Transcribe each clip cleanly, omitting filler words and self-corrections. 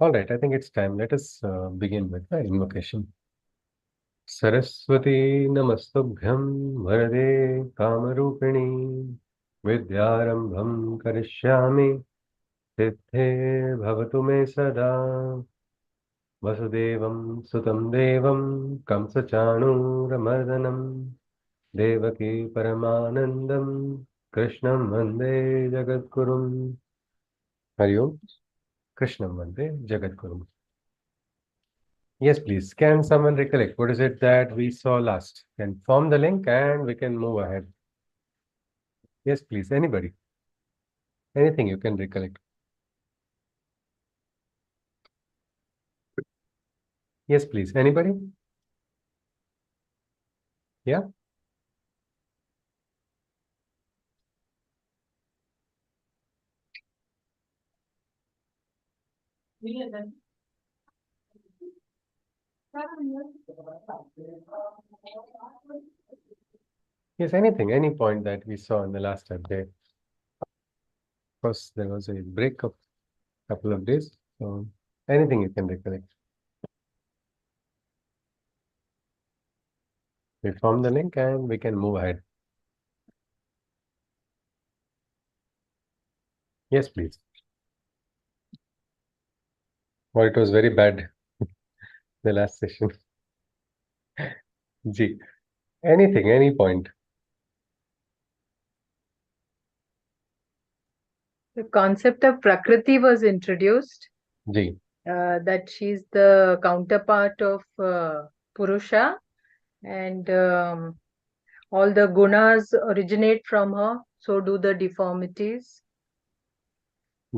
All right, I think it's time. Let us begin with the invocation. Saraswati Namastubhyam Varade Kamarupini Vidyarambham Karishyami Siddhe Bhavatu Me Sada Vasudevam Sutam Devam Kamsachanuramardanam Devaki Paramanandam Krishnam Vande Jagadgurum. Hari Om. Krishnam Vande Jagadgurum. Yes, please. Can someone recollect what is it that we saw last? Can form the link and we can move ahead. Yes, please. Anybody? Anything you can recollect. Yes, please. Anybody? Yeah? Yes, anything, any point that we saw in the last update. Of course, there was a break of a couple of days. So anything you can recollect. We form the link and we can move ahead. Yes, please. Or it was very bad, the last session. Gee, anything, any point. The concept of Prakriti was introduced, Gee, that she's the counterpart of Purusha, and all the gunas originate from her, so do the deformities.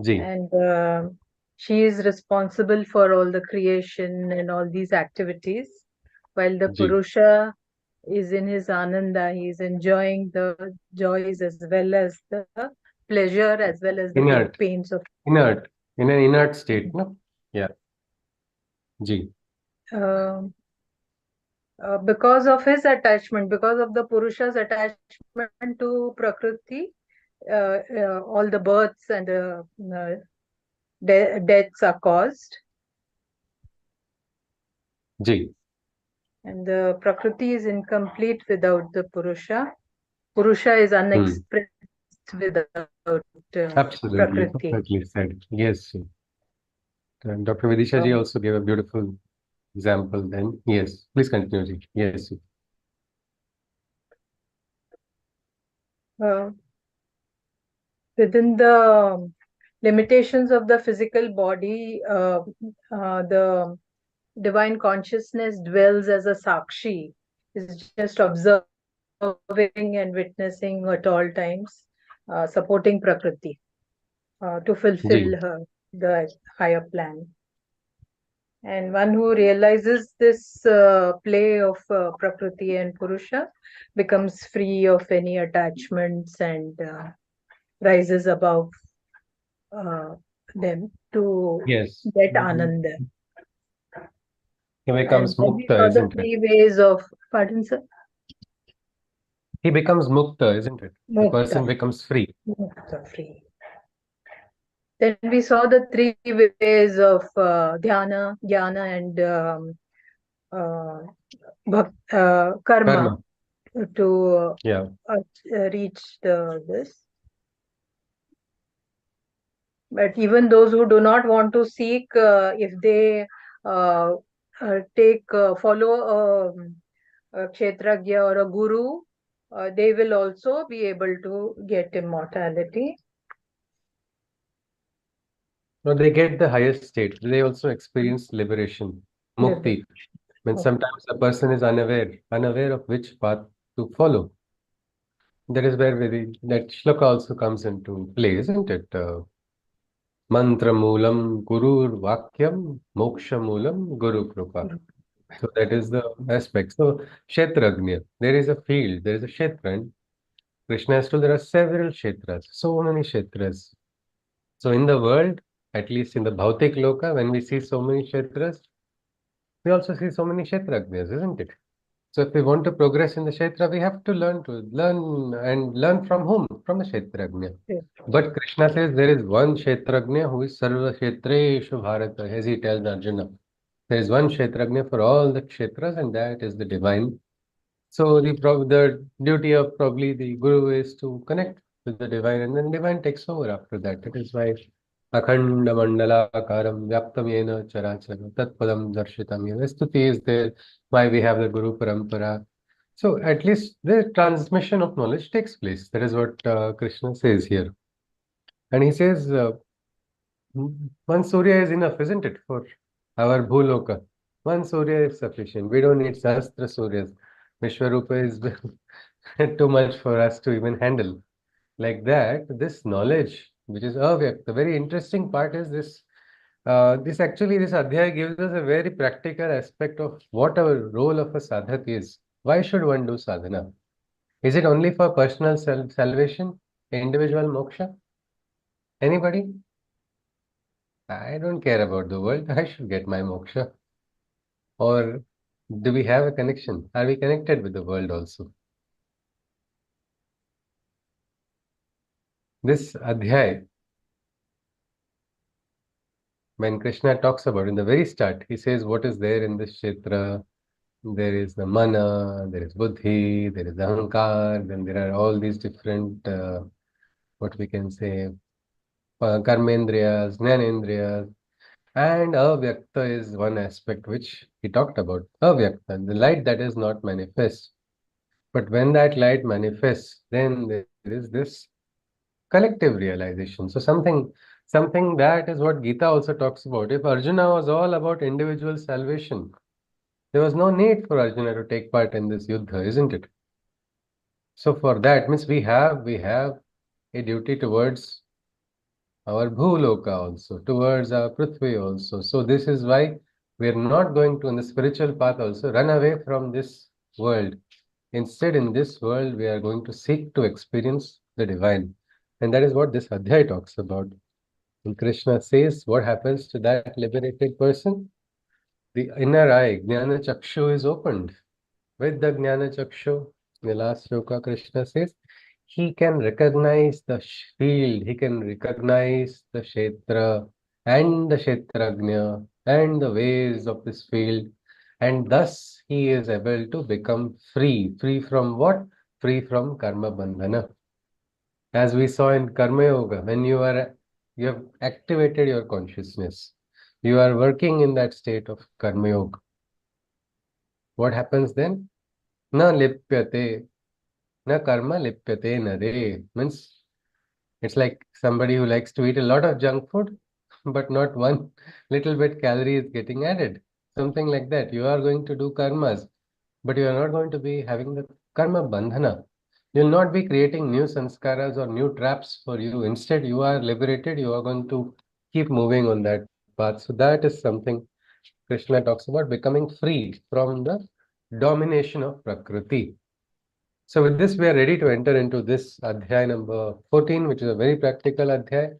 gee, And she is responsible for all the creation and all these activities, while the gee. Purusha is in his ananda, he is enjoying the joys as well as the pleasure, as well as the Inert, pains of inert, in an inert state, no? Yeah. Gee, um, because of his attachment, because of the Purusha's attachment to Prakriti, all the births and deaths are caused. gee. And the Prakriti is incomplete without the Purusha. Purusha is unexpressed without Absolutely, Prakriti. perfectly said. Yes. And Dr. Vidisha ji also gave a beautiful example then. Yes, please continue, ji. Yes. Uh, within the limitations of the physical body, the divine consciousness dwells as a sakshi, is just observing and witnessing at all times, supporting Prakriti to fulfill Ji. the higher plan. And one who realizes this play of Prakriti and Purusha becomes free of any attachments and rises above them to Yes. get Ananda. He And becomes then we mukta, saw the isn't it? three ways of, pardon, sir? He becomes mukta, isn't it? The Mukta. person becomes free. Mukta, free. Then we saw the three ways of dhyana, jnana, and karma Karma. to Yeah. reach this. But even those who do not want to seek, if they follow a kshetragya or a guru, they will also be able to get immortality. No, they get the highest state. They also experience liberation, mukti. When sometimes a person is unaware of which path to follow. That is where that shloka also comes into play, isn't it? Mantra moolam gurur vakyam, moksha moolam guru kripa. So that is the aspect. So Kshetragnya, there is a field, there is a Kshetra, and Krishna has told there are several Kshetras, so many Kshetras. So in the world, at least in the Bhautik Loka, when we see so many Kshetras, we also see so many Kshetragnyas, isn't it? So if we want to progress in the Kshetra, we have to learn from whom? From the Kshetrajna. Yes. But Krishna says there is one Kshetrajna who is Sarva Kshetreshu Bharata, as he tells Arjuna. There is one Kshetrajna for all the Kshetras, and that is the divine. So the duty of probably the Guru is to connect with the divine, and then divine takes over after that. That is why Akhanda Mandalakaram Vyaptam Yena Charachara Tatpadam Darshitam Yena. Stuti is there, why we have the Guru Parampara. So at least the transmission of knowledge takes place. That is what Krishna says here. And he says, one Surya is enough, isn't it, for our Bhuloka? One Surya is sufficient. We don't need Sahasra Suryas. Vishwarupa is too much for us to even handle. Like that, this knowledge, which is avyakt, the very interesting part is this. This Adhyaya gives us a very practical aspect of what our role of a sadhak is. Why should one do sadhana? Is it only for personal salvation, individual moksha? Anybody? I don't care about the world. I should get my moksha. Or do we have a connection? Are we connected with the world also? This Adhyaya, when Krishna talks about in the very start, he says what is there in this Kshetra. There is the mana, there is buddhi, there is the ahankar, then there are all these different, what we can say, karmendriyas, jnanendriyas, and avyakta is one aspect which he talked about. Avyakta, the light that is not manifest. But when that light manifests, then there is this collective realization. So something that is what Gita also talks about. If Arjuna was all about individual salvation, there was no need for Arjuna to take part in this yuddha, isn't it? So for that means we have a duty towards our Bhuloka also, towards our Prithvi also. So this is why we are not going to, in the spiritual path also, run away from this world. Instead, in this world, we are going to seek to experience the divine. And that is what this Adhyaya talks about. And Krishna says, what happens to that liberated person? The inner eye, Jnana Chakshu, is opened. With the Jnana Chakshu, in the last shloka, Krishna says, he can recognize the field, he can recognize the Kshetra and the Kshetrajna and the ways of this field, and thus he is able to become free. Free from what? Free from karma bandhana. As we saw in Karma Yoga, when you have activated your consciousness, you are working in that state of Karma Yoga. What happens then? Na lipyate, na karma lipyate nare. Means it's like somebody who likes to eat a lot of junk food, but not one little bit calorie is getting added. Something like that. You are going to do karmas, but you are not going to be having the karma bandhana. You will not be creating new sanskaras or new traps for you. Instead, you are liberated. You are going to keep moving on that path. So that is something Krishna talks about, becoming free from the domination of Prakriti. So with this, we are ready to enter into this Adhyaya number 14, which is a very practical Adhyaya.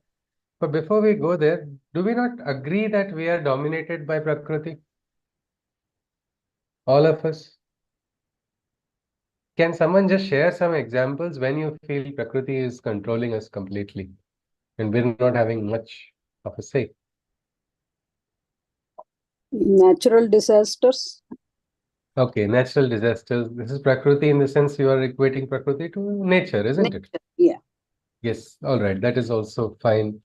But before we go there, do we not agree that we are dominated by Prakriti? All of us? Can someone just share some examples when you feel Prakriti is controlling us completely and we're not having much of a say? Natural disasters. Okay, natural disasters. This is Prakriti in the sense you are equating Prakriti to nature, isn't it? Yeah. Yes, all right. That is also fine.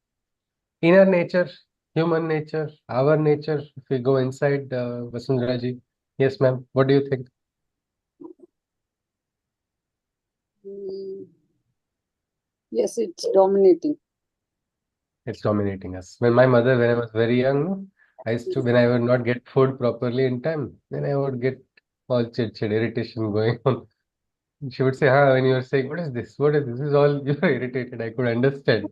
Inner nature, human nature, our nature. If we go inside, Vasundhara ji. Yes, ma'am. What do you think? Mm, yes, it's dominating. It's dominating us. When my mother, when I was very young, no, I used to, when I would not get food properly in time, then I would get all chit irritation going on. She would say, when you are saying, what is this? What is this? This is all you are irritated. I could understand.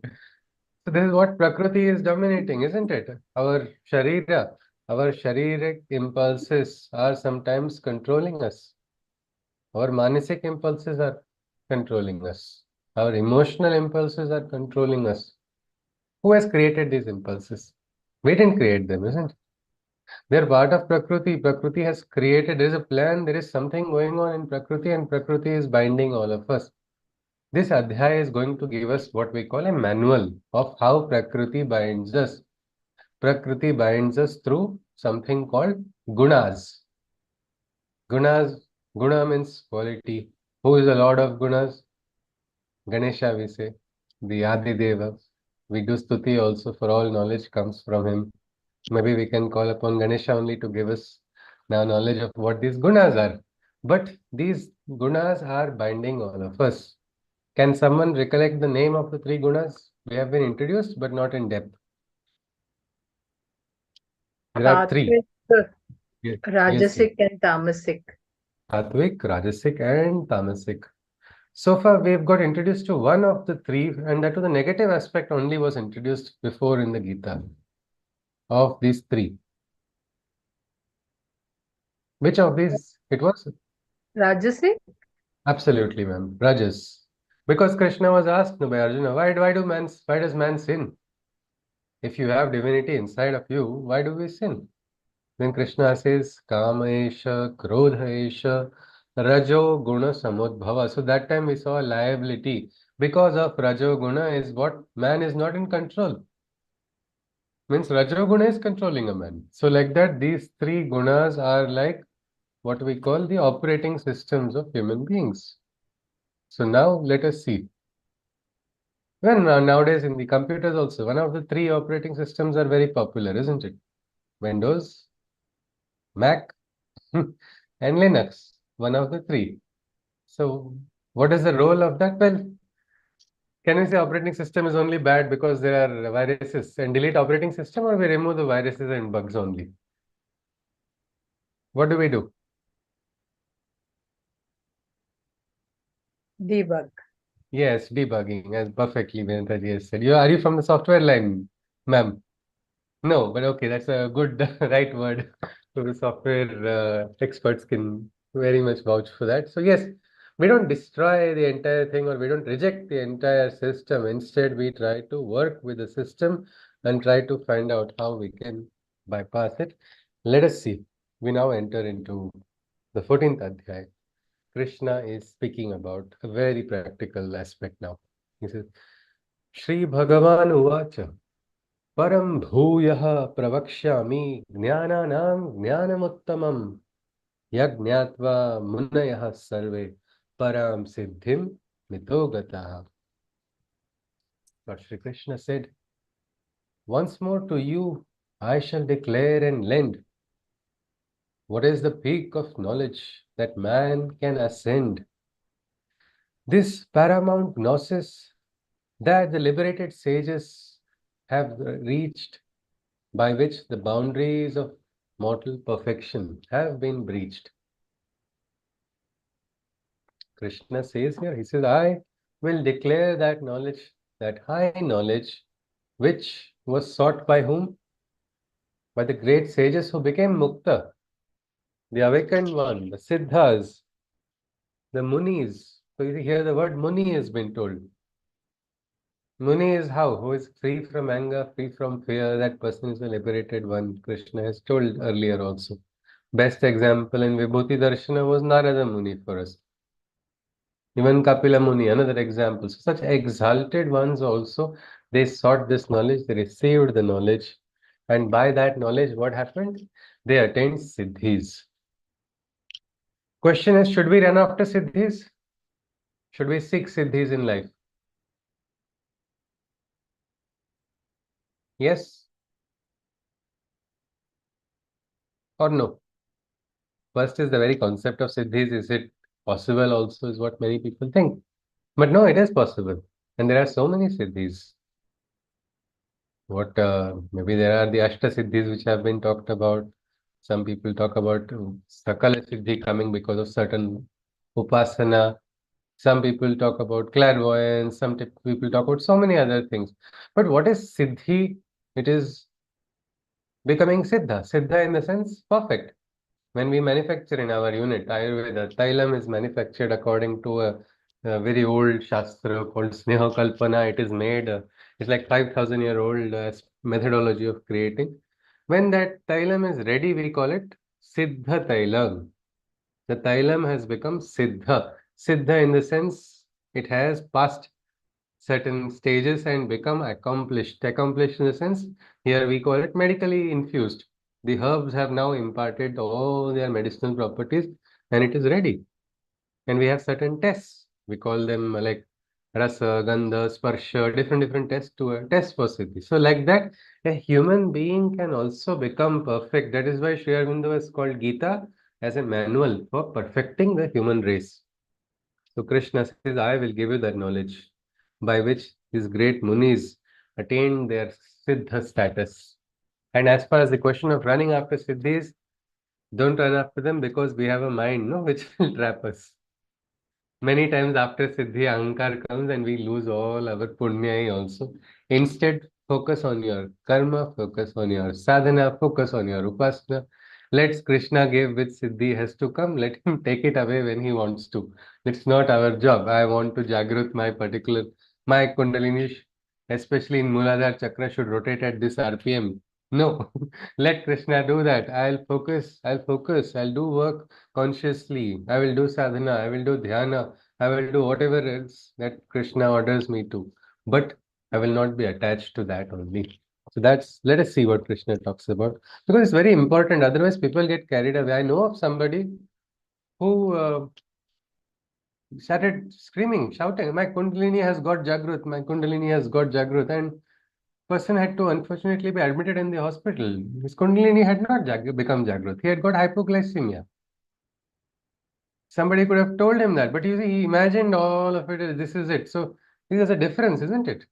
So this is what Prakriti is dominating, isn't it? Our shariric impulses are sometimes controlling us. Our manasic impulses are controlling us. Our emotional impulses are controlling us. Who has created these impulses? We didn't create them, isn't it? They're part of Prakriti. Prakriti has created, there is a plan, there is something going on in Prakriti, and Prakriti is binding all of us. This Adhyaya is going to give us what we call a manual of how Prakriti binds us. Prakriti binds us through something called Gunas. Gunas, Guna means quality. Who is the Lord of Gunas? Ganesha, we say, the Adi Deva. We do stuti also, for all knowledge comes from him. Maybe we can call upon Ganesha only to give us now knowledge of what these gunas are. But these gunas are binding all of us. Can someone recollect the name of the three gunas? We have been introduced, but not in depth. There are three. Sattvic, Yes, yes, Rajasic, and Tamasic. Sattvic, Rajasic, and Tamasic. So far, we've got introduced to one of the three, and that to the negative aspect only was introduced before in the Gita of these three. Which of these it was? Rajasic? Absolutely, ma'am. Rajas. Because Krishna was asked by Arjuna, why does man sin? If you have divinity inside of you, why do we sin? Then Krishna says, Kamaesha, Krodhaesha, Rajo Guna Samudbhava. So that time we saw a liability. Because of Rajo Guna is what man is not in control. Means Rajo Guna is controlling a man. So like that, these three gunas are like what we call the operating systems of human beings. So now let us see. Well, nowadays in the computers also, one of the three operating systems are very popular, isn't it? Windows, Mac, and Linux, one of the three. So what is the role of that? Well, can we say operating system is only bad because there are viruses and delete operating system, or we remove the viruses and bugs only? What do we do? Debug. Yes, debugging, as perfectly Vinitaji has said. Are you from the software line, ma'am? No, but okay, that's a good right word. So the software experts can very much vouch for that. So yes, we don't destroy the entire thing or we don't reject the entire system. Instead, we try to work with the system and try to find out how we can bypass it. Let us see. We now enter into the 14th Adhyay. Krishna is speaking about a very practical aspect now. He says, Shri Bhagavan Uvacha. परम भूयः प्रवक्ष्यामि ज्ञानानां ज्ञानमुत्तमम् यज्ञात्वा मुनयः सर्वे परां सिद्धिं मितो गताः. Lord Shri Krishna said, once more to you I shall declare and lend what is the peak of knowledge that man can ascend. This paramount gnosis that the liberated sages have reached, by which the boundaries of mortal perfection have been breached. Krishna says here, he says, I will declare that knowledge, that high knowledge, which was sought by whom? By the great sages who became Mukta, the awakened one, the Siddhas, the Munis. So you see here the word Muni has been told. Muni is how? Who is free from anger, free from fear. That person is the liberated one. Krishna has told earlier also. Best example in Vibhuti Darshana was Narada Muni for us. Even Kapila Muni, another example. So such exalted ones also, they sought this knowledge, they received the knowledge, and by that knowledge, what happened? They attained siddhis. Question is, should we run after siddhis? Should we seek siddhis in life? Yes or no? First is the very concept of siddhis. Is it possible also is what many people think. But no, it is possible. And there are so many siddhis. What maybe there are the Ashta Siddhis which have been talked about. Some people talk about Sakala Siddhi coming because of certain Upasana. Some people talk about clairvoyance. Some people talk about so many other things. But what is Siddhi? It is becoming Siddha. Siddha in the sense perfect. When we manufacture in our unit, Ayurveda, Thailam is manufactured according to a very old Shastra called Sneha Kalpana. It is made, it's like 5,000-year-old methodology of creating. When that Tailam is ready, we call it Siddha Tailam. The Tailam has become Siddha. Siddha in the sense it has passed certain stages and become accomplished. Accomplished in the sense, here we call it medically infused. The herbs have now imparted all their medicinal properties and it is ready. And we have certain tests. We call them like rasa, gandha, sparsha, different tests to test for siddhi. So like that, a human being can also become perfect. That is why Sri Aurobindo has called Gita as a manual for perfecting the human race. So Krishna says, I will give you that knowledge by which these great munis attained their siddha status. And as far as the question of running after siddhis, don't run after them because we have a mind, no, which will trap us. Many times after Siddhi, Ahankar comes and we lose all our punya also. Instead, focus on your karma, focus on your sadhana, focus on your upasana. Let Krishna give which Siddhi has to come. Let him take it away when he wants to. It's not our job. I want to Jagrut my Kundalini, especially in Muladhara Chakra, should rotate at this RPM. No, let Krishna do that. I'll do work consciously. I will do sadhana, I will do dhyana, I will do whatever else that Krishna orders me to. But I will not be attached to that only. So let us see what Krishna talks about. Because it's very important. Otherwise, people get carried away. I know of somebody who started screaming, shouting, my Kundalini has got Jagrut, my Kundalini has got Jagrut. And person had to unfortunately be admitted in the hospital. His Kundalini had not become Jagrut. He had got hypoglycemia. Somebody could have told him that, but you see, he imagined all of it. This is it. So there's a difference, isn't it?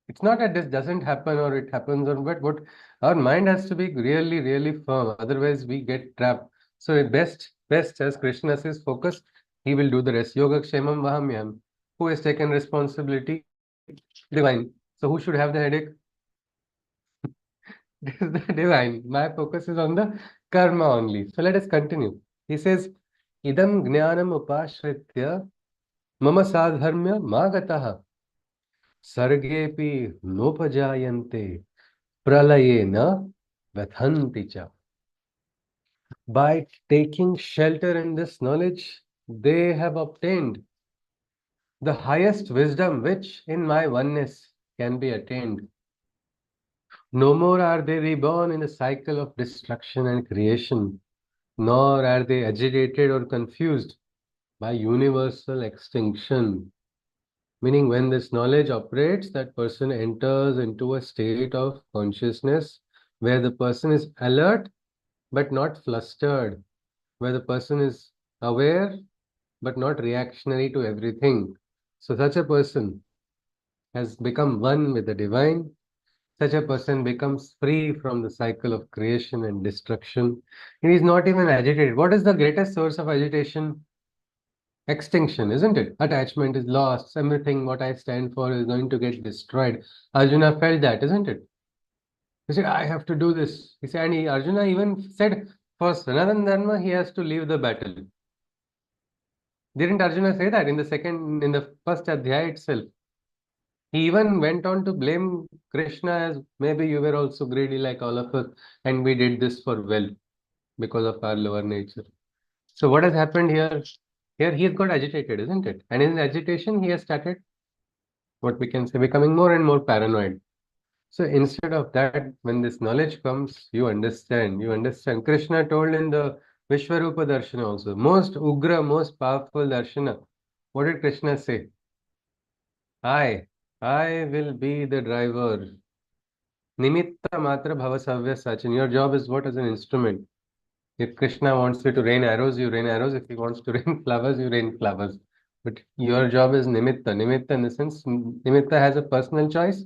It's not that this doesn't happen or it happens, or but what our mind has to be really firm. Otherwise, we get trapped. So best as Krishna says, focus. He will do the rest. Yoga Kshemam Vahamyam. Who has taken responsibility? Divine. So who should have the headache? It is the divine. My focus is on the karma only. So let us continue. He says, Idam gnanam upashritya mama sadharmya magataha sargepi nopajayante pralayena vathanti cha. By taking shelter in this knowledge, they have obtained the highest wisdom which in my oneness can be attained. No more are they reborn in the cycle of destruction and creation, nor are they agitated or confused by universal extinction. Meaning, when this knowledge operates, that person enters into a state of consciousness where the person is alert but not flustered, where the person is aware but not reactionary to everything. So, such a person has become one with the divine. Such a person becomes free from the cycle of creation and destruction. He is not even agitated. What is the greatest source of agitation? Extinction, isn't it? Attachment is lost. Everything what I stand for is going to get destroyed. Arjuna felt that, isn't it? He said, I have to do this. He said, and Arjuna even said, for Sanatana Dharma, he has to leave the battle. Didn't Arjuna say that in the first adhyaya itself? He even went on to blame Krishna as maybe you were also greedy like all of us, and we did this for well because of our lower nature. So what has happened here? Here he has got agitated, isn't it? And in agitation, he has started what we can say becoming more and more paranoid. So instead of that, when this knowledge comes, you understand. You understand. Krishna told in the Vishwarupa Darshana also, most Ugra, most powerful Darshana. What did Krishna say? I, I will be the driver. Nimitta matra bhavasavya sachin. Your job is what as an instrument. If Krishna wants you to rain arrows, you rain arrows. If he wants to rain flowers, you rain flowers. But your job is nimitta. Nimitta in the sense, nimitta has a personal choice?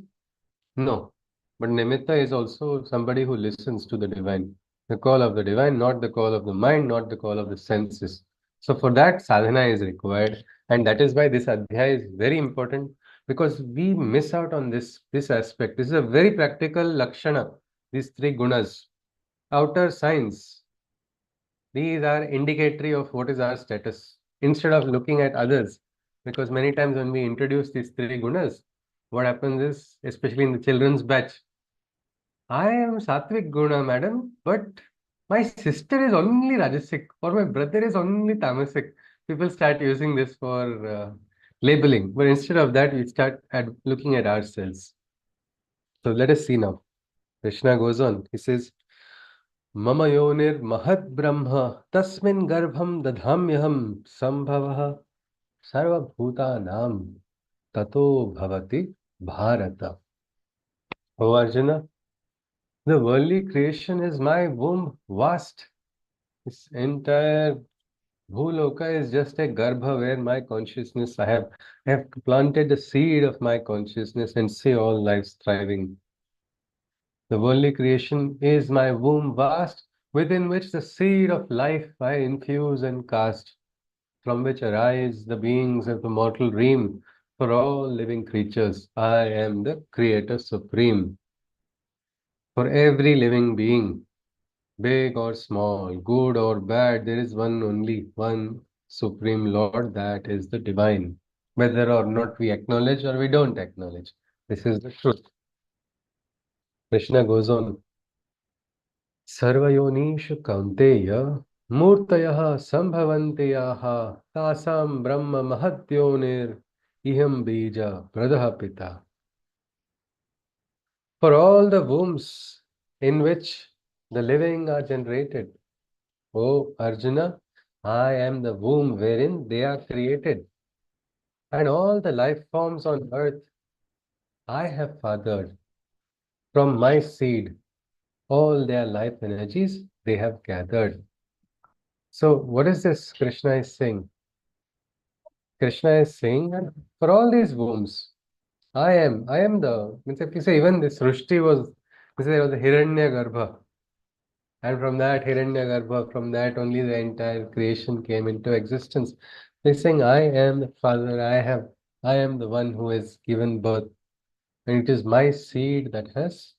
No. But nimitta is also somebody who listens to the divine. The call of the divine, not the call of the mind, not the call of the senses. So for that, sadhana is required. And that is why this adhyaya is very important because we miss out on this aspect. This is a very practical lakshana, these three gunas. Outer signs, these are indicatory of what is our status instead of looking at others. Because many times when we introduce these three gunas, what happens is, especially in the children's batch, I am Satvik Guna, madam, but my sister is only Rajasic or my brother is only Tamasic. People start using this for labeling, but instead of that, we start looking at ourselves. So let us see now. Krishna goes on. He says, Mama yonir mahad brahma tasmin garbham dadhamyaham sambhavah sarva bhutanam tato bhavati bharata. O Arjuna, the worldly creation is my womb vast. This entire Bhuloka is just a garbha where my consciousness, I have planted the seed of my consciousness and see all lives thriving. The worldly creation is my womb vast, within which the seed of life I infuse and cast, from which arise the beings of the mortal realm. For all living creatures, I am the Creator Supreme. For every living being, big or small, good or bad, there is one only, one Supreme Lord, that is the Divine. Whether or not we acknowledge or we don't acknowledge, this is the truth. Krishna goes on, Sarvayonishu Kaunteya Murtayah Sambhavanteyaha Tasam Brahma Mahatyonir Iham Bija Pradaha Pita. For all the wombs in which the living are generated, O Arjuna, I am the womb wherein they are created, and all the life forms on earth I have fathered. From my seed, all their life energies they have gathered. So, what is this Krishna is saying? Krishna is saying that for all these wombs, I am means if you say even this Srishti was, there was a Hiranya Garbha, and from that Hiranyagarbha, from that only the entire creation came into existence. He's saying, I am the Father, I am the one who has given birth, and it is my seed that has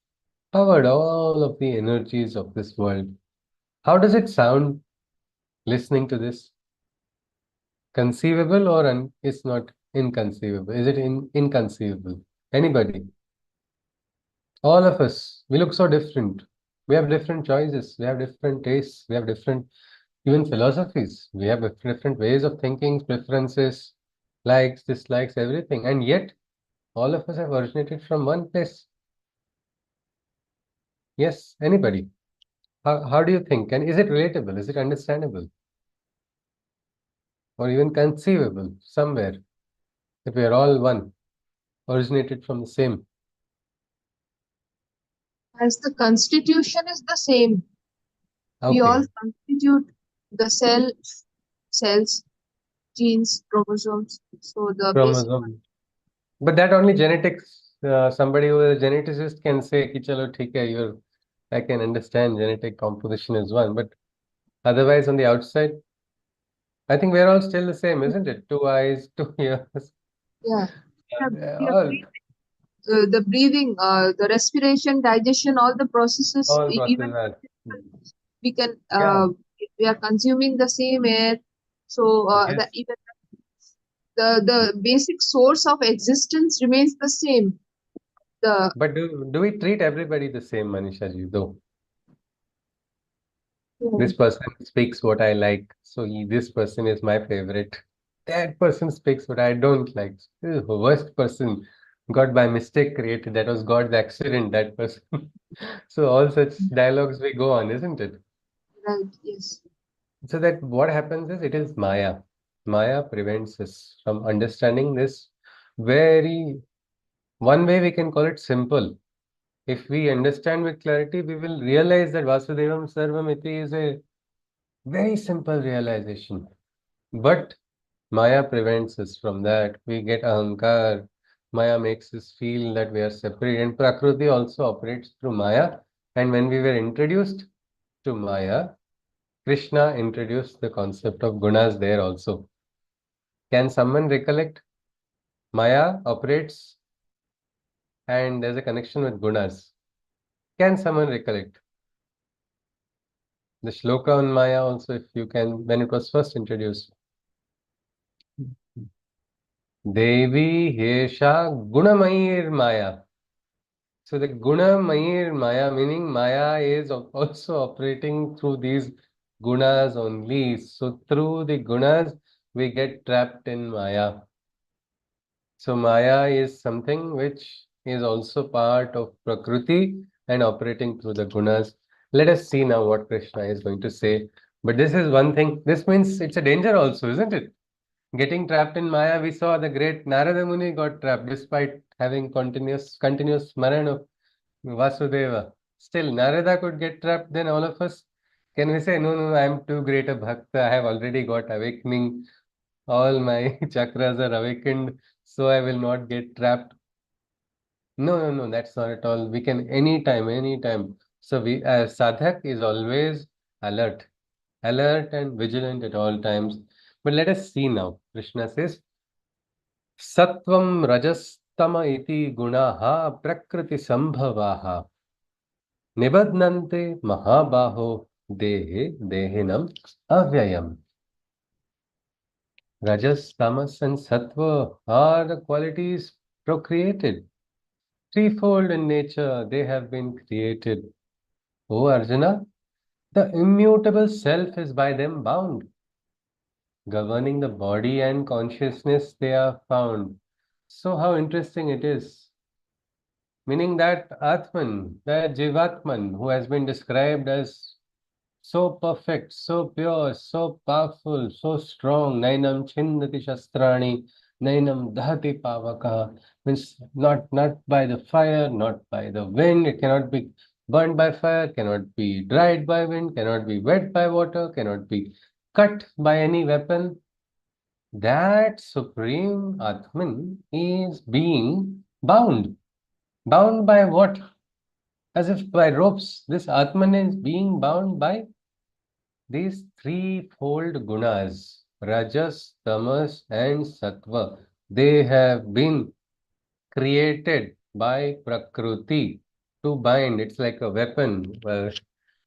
powered all of the energies of this world. How does it sound listening to this? Conceivable or it's not inconceivable? Is it inconceivable? Anybody? All of us, we look so different. We have different choices, we have different tastes, we have different even philosophies. We have different ways of thinking, preferences, likes, dislikes, everything. And yet, all of us have originated from one place. Yes, anybody. How do you think? And is it relatable? Is it understandable? Or even conceivable somewhere that we are all one, originated from the same? As the constitution is the same, we all Okay, constitute the cells, genes, chromosomes. So the basic chromosome. But that only genetics, somebody who is a geneticist can say, Ki chalo, theek hai, I can understand genetic composition is one. But otherwise, on the outside, I think we're all still the same, isn't it? Two eyes, 2 ears, yeah. all, The breathing, the respiration, digestion, all the processes, all processes even are. we can Yeah, we are consuming the same air. So yes. even the basic source of existence remains the same. The But do we treat everybody the same, Manisha ji, though? This person speaks what I like, so this person is my favorite. That person speaks what I don't like. This is the worst person. God by mistake created. That was God's accident, that person. So all such dialogues we go on, isn't it? right, yes. So that what happens is it is Maya. Maya prevents us from understanding this very one way we can call it simple. If we understand with clarity, we will realize that Vasudevam Sarvamiti is a very simple realization. But Maya prevents us from that. We get ahankar. Maya makes us feel that we are separate. And Prakriti also operates through Maya. And when we were introduced to Maya, Krishna introduced the concept of gunas there also. Can someone recollect? Maya operates and there's a connection with gunas. Can someone recollect? The shloka on Maya also, if you can, when it was first introduced. Devi Hesha Gunamair Maya. So the guna maya, meaning maya is also operating through these gunas only. So through the gunas, we get trapped in maya. So maya is something which is also part of Prakriti and operating through the gunas. Let us see now what Krishna is going to say. But this is one thing. This means it's a danger also, isn't it? Getting trapped in Maya, we saw the great Narada Muni got trapped despite having continuous smaran of Vasudeva. Still, Narada could get trapped, then all of us, can we say, no, no, I am too great a bhakta, I have already got awakening, all my chakras are awakened, so I will not get trapped. No, no, no, that's not at all. We can anytime, anytime. So we, sadhak is always alert, alert and vigilant at all times. But let us see now. Krishna says, Sattvam rajastama iti gunaha prakriti sambhavaha nibadnante mahabaho dehinam avyayam. Rajas, tamas and sattva are the qualities procreated. Threefold in nature, they have been created. O Arjuna, the immutable self is by them bound. Governing the body and consciousness, they are found. So how interesting it is. Meaning that Atman, that Jivatman, who has been described as so perfect, so pure, so powerful, so strong, Nainam Chindati Shastrani, Nainam Dahati Pavaka, means not by the fire, not by the wind, it cannot be burned by fire, cannot be dried by wind, cannot be wet by water, cannot be cut by any weapon. That supreme Atman is being bound. Bound by what? As if by ropes. This Atman is being bound by these threefold gunas, Rajas, Tamas, and Sattva. They have been created by Prakriti to bind. It's like a weapon,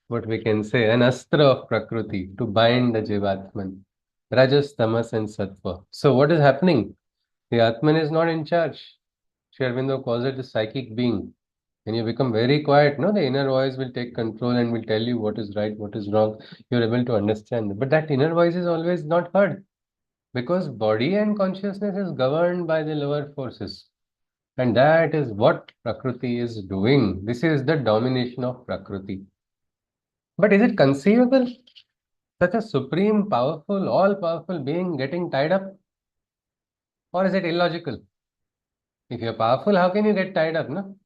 what we can say, an astra of Prakriti to bind the Jivatman. Rajas, Tamas, and Sattva. So what is happening? The Atman is not in charge. Sri Aurobindo calls it the psychic being. When you become very quiet, no, the inner voice will take control and will tell you what is right, what is wrong. You're able to understand. But that inner voice is always not heard because body and consciousness is governed by the lower forces. And that is what Prakriti is doing. This is the domination of Prakriti. But is it conceivable? Such a supreme, powerful, all-powerful being getting tied up? Or is it illogical? If you're powerful, how can you get tied up, no?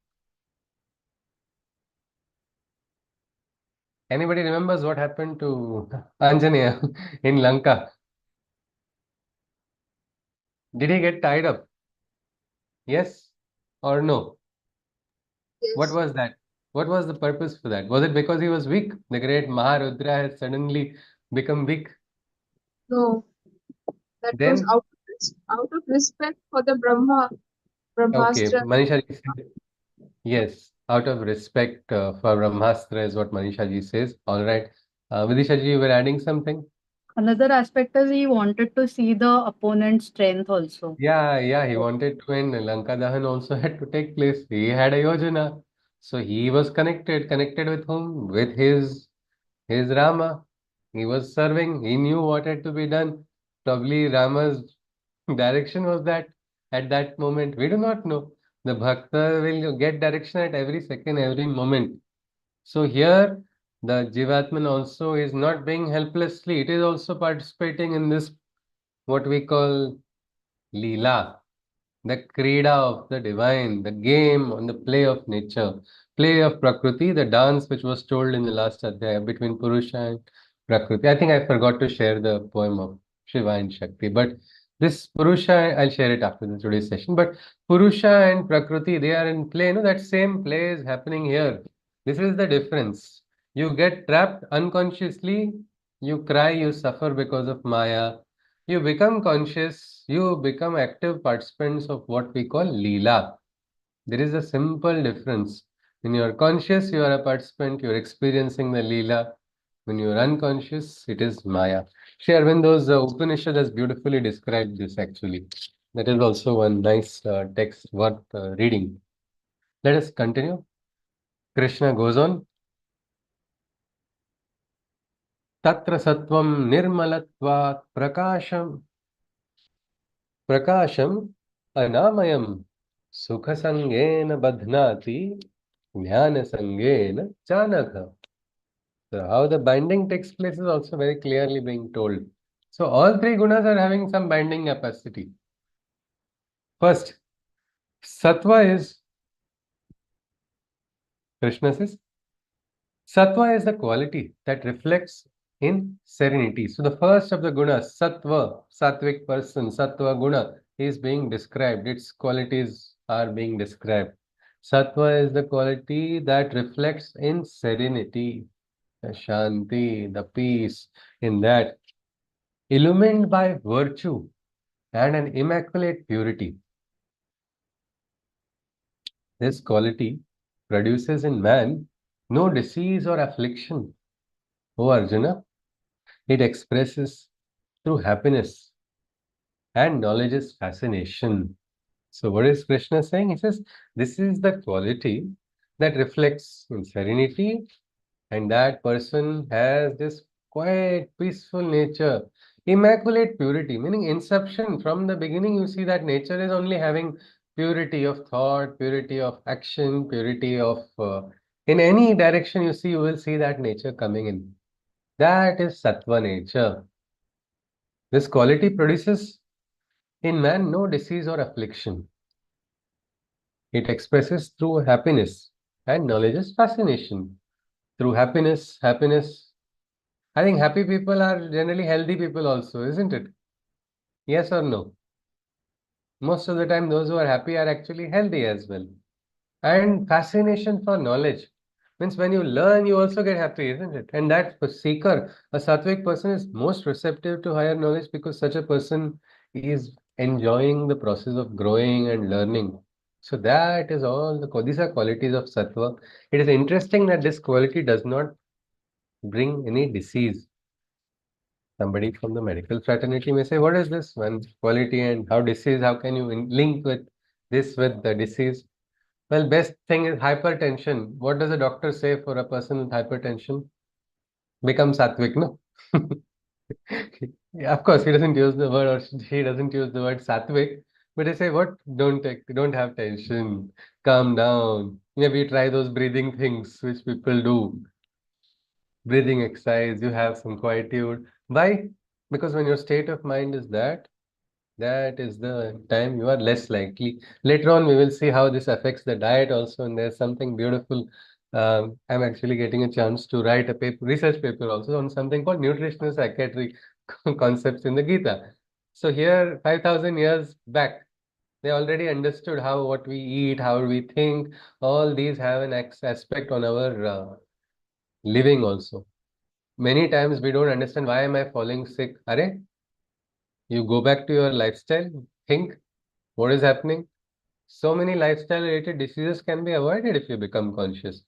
Anybody remembers what happened to Anjaneya in Lanka? Did he get tied up? Yes or no? What Yes. was that? What was the purpose for that? Was it because he was weak? The great Maharudra had suddenly become weak. No, that was Then, out of respect for the okay, Brahmastra. Manisha ji said, yes, out of respect for Brahmastra is what Manisha ji says. All right. Vidisha ji, you were adding something? Another aspect is he wanted to see the opponent's strength also. Yeah, he wanted to end. Lanka Dahan also had to take place. He had a yojana. So he was connected with whom? With his Rama. He was serving. He knew what had to be done. Probably Rama's direction was that at that moment. We do not know. The Bhakta will get direction at every second, every moment. So here, the Jivatman also is not being helplessly. It is also participating in this, what we call Leela, the Krida of the divine, the game on the play of nature, play of Prakriti, the dance which was told in the last adhyaya between Purusha and Prakriti. I think I forgot to share the poem of Shiva and Shakti, but this Purusha, I'll share it after the today's session. But Purusha and Prakriti, they are in play. No, that same play is happening here. This is the difference. You get trapped unconsciously, you cry, you suffer because of Maya. You become conscious, you become active participants of what we call Leela. There is a simple difference. When you are conscious, you are a participant, you are experiencing the Leela. When you are unconscious, it is Maya. Sri Aurobindo's Upanishad has beautifully described this actually. That is also one nice text worth reading. Let us continue. Krishna goes on. Tatra sattvam nirmalatvat prakasham anamayam sukha sangena badhnati jnana sangena chanakha. So how the binding takes place is also very clearly being told. So all three gunas are having some binding capacity. First, sattva is, Krishna says, sattva is the quality that reflects in serenity. So the first of the gunas, sattva, sattvic person, sattva guna, is being described. Its qualities are being described. Sattva is the quality that reflects in serenity, the shanti, the peace, in that, illumined by virtue and an immaculate purity. This quality produces in man no disease or affliction. O Arjuna, it expresses through happiness and knowledge is fascination. So what is Krishna saying? He says, this is the quality that reflects in serenity, and that person has this quiet, peaceful nature, immaculate purity, meaning inception. From the beginning, you see that nature is only having purity of thought, purity of action, purity of, in any direction you see, you will see that nature coming in. That is sattva nature. This quality produces in man no disease or affliction. It expresses through happiness, and knowledge is fascination. Through happiness, I think happy people are generally healthy people also, isn't it? Yes or no? Most of the time, those who are happy are actually healthy as well. And fascination for knowledge means when you learn, you also get happy, isn't it? And that seeker, a sattvic person, is most receptive to higher knowledge because such a person is enjoying the process of growing and learning. So that is all these are qualities of sattva. It is interesting that this quality does not bring any disease. Somebody from the medical fraternity may say, what is this one quality and how disease, how can you link with this with the disease? Well, best thing is hypertension. What does a doctor say for a person with hypertension? Become sattvic, no? Yeah, of course, he doesn't use the word, or she doesn't use the word sattvic, but they say, what? Don't have tension, calm down. Maybe try those breathing things which people do. Breathing exercise, you have some quietude. Why? Because when your state of mind is that is the time you are less likely. Later on, we will see how this affects the diet also, and there's something beautiful. I'm actually getting a chance to write a paper, research paper also on something called nutritional psychiatry concepts in the Gita. So here, 5,000 years back, they already understood how what we eat, how we think, all these have an aspect on our living also. Many times we don't understand why am I falling sick. Are you go back to your lifestyle, think what is happening. So many lifestyle related diseases can be avoided if you become conscious.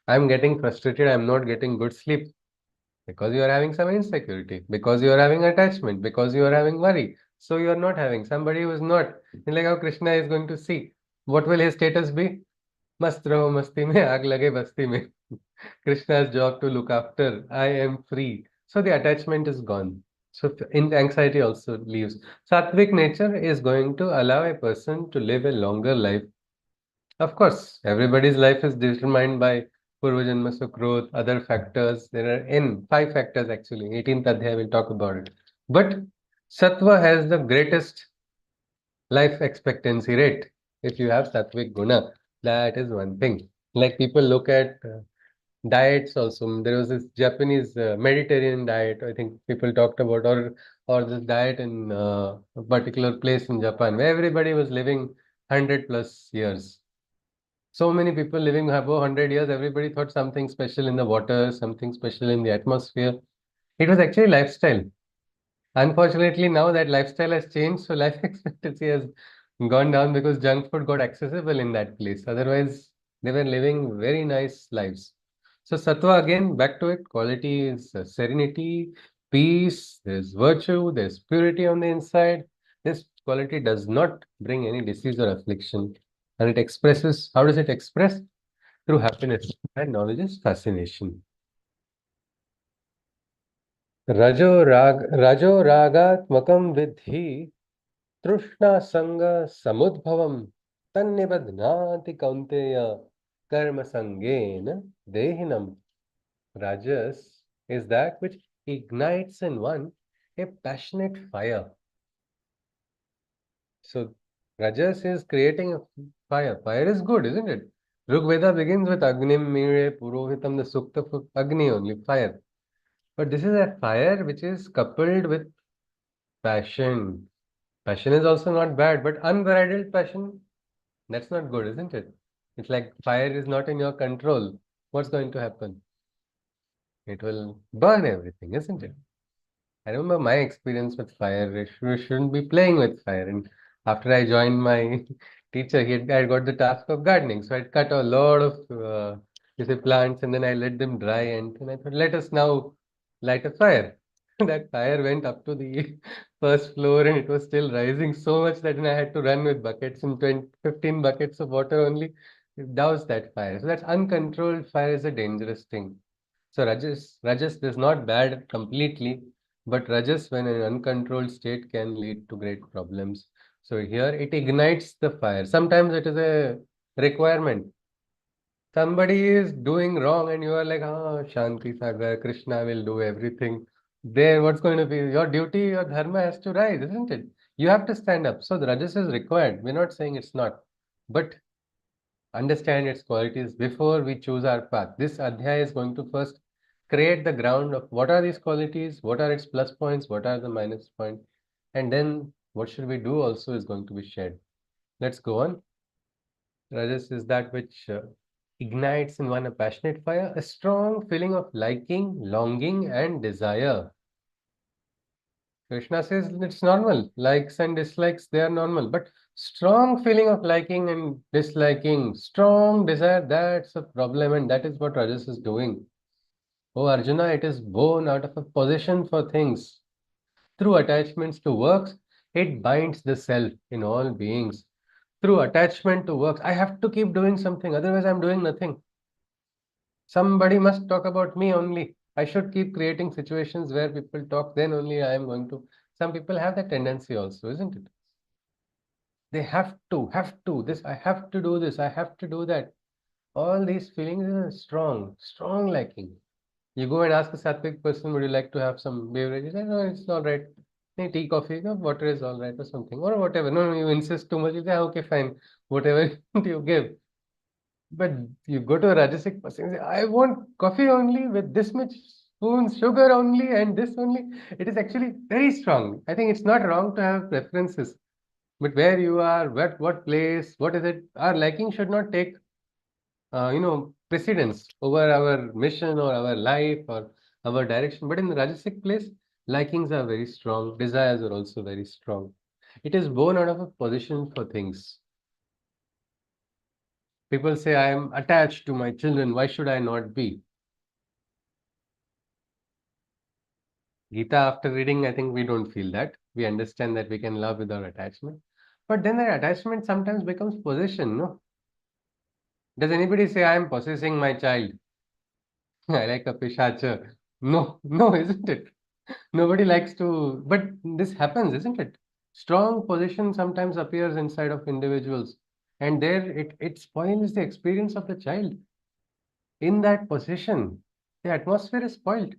I'm getting frustrated, I'm not getting good sleep because you are having some insecurity, because you are having attachment, because you are having worry. So you are not having somebody who is not. Like how Krishna is going to see. What will his status be? Mast raho masti mein, aag lage basti mein. Krishna's job to look after. I am free. So the attachment is gone. So in anxiety also leaves. Sattvic nature is going to allow a person to live a longer life. Of course, everybody's life is determined by Purvajanma Sukrot, other factors. There are N, 5 factors actually. 18th Adhyaya will talk about it. But Sattva has the greatest life expectancy rate. If you have Sattvic Guna, that is one thing. Like people look at diets also. There was this Japanese Mediterranean diet, I think people talked about, or this diet in a particular place in Japan where everybody was living 100 plus years. So many people living above 100 years, everybody thought something special in the water, something special in the atmosphere. It was actually lifestyle. Unfortunately, now that lifestyle has changed, so life expectancy has gone down because junk food got accessible in that place. Otherwise, they were living very nice lives. So sattva, again, back to it, quality is serenity, peace, there's virtue, there's purity on the inside. This quality does not bring any disease or affliction. And it expresses, how does it express? through happiness, and knowledge is fascination. Rajo ragatmakam vidhi Trishna Sanga Samudbhavam Tannibadhnati Kaunteya Karma Sangena Dehinam. Rajas is that which ignites in one a passionate fire. So Rajas is creating a fire. Fire is good, isn't it? Rigveda begins with Agnim Mire Purohitam, the Sukta for Agni only, fire. But this is a fire which is coupled with passion. Passion is also not bad, but unbridled passion, that's not good, isn't it? It's like fire is not in your control. What's going to happen? It will burn everything, isn't it? I remember my experience with fire. We shouldn't be playing with fire. And after I joined my teacher, I had got the task of gardening. So I'd cut a lot of plants and then I let them dry. And then I thought, let us now light a fire. That fire went up to the first floor and it was still rising so much that I had to run with buckets and 20, 15 buckets of water only douse that fire. So that's uncontrolled fire is a dangerous thing. So Rajas is not bad completely, but Rajas, when in an uncontrolled state, can lead to great problems. So here it ignites the fire. Sometimes it is a requirement. Somebody is doing wrong and you are like, ah, Shanti Sagar, Krishna will do everything. There, what's going to be your duty, your dharma has to rise, isn't it? You have to stand up. So the Rajas is required. We're not saying it's not. But understand its qualities before we choose our path. This adhyaya is going to first create the ground of what are these qualities, what are its plus points, what are the minus points, and then what should we do also is going to be shared. Let's go on. Rajas is that which ignites in one a passionate fire, a strong feeling of liking, longing, and desire. Krishna says it's normal. Likes and dislikes, they are normal. But strong feeling of liking and disliking, strong desire, that's a problem. And that is what Rajas is doing. Oh, Arjuna, it is born out of a possession for things. Through attachments to works, it binds the self in all beings. Through attachment to works, I have to keep doing something, otherwise I'm doing nothing. Somebody must talk about me only. I should keep creating situations where people talk, then only I am going to. Some people have that tendency also, isn't it? They have to, this, I have to do this, I have to do that. All these feelings are strong liking. You go and ask a sattvic person, would you like to have some beverages? No, it's all right. Hey, tea, coffee, no, water is all right or something, or whatever. No, you insist too much, you say, okay, fine, whatever you give. But you go to a Rajasic person and say, I want coffee only with this much spoons, sugar only, and this only. It is actually very strong. I think it's not wrong to have preferences. But where you are, what place, what is it? Our liking should not take, precedence over our mission or our life or our direction. But in the Rajasic place, likings are very strong. Desires are also very strong. It is born out of a position for things. People say, I am attached to my children. Why should I not be? Gita, after reading, I think we don't feel that. We understand that we can love without attachment. But then that attachment sometimes becomes possession, no? Does anybody say, I am possessing my child? I like a pishacha. No, isn't it? Nobody likes to, but this happens, isn't it? Strong possession sometimes appears inside of individuals, and there it spoils the experience of the child. In that possession, the atmosphere is spoiled.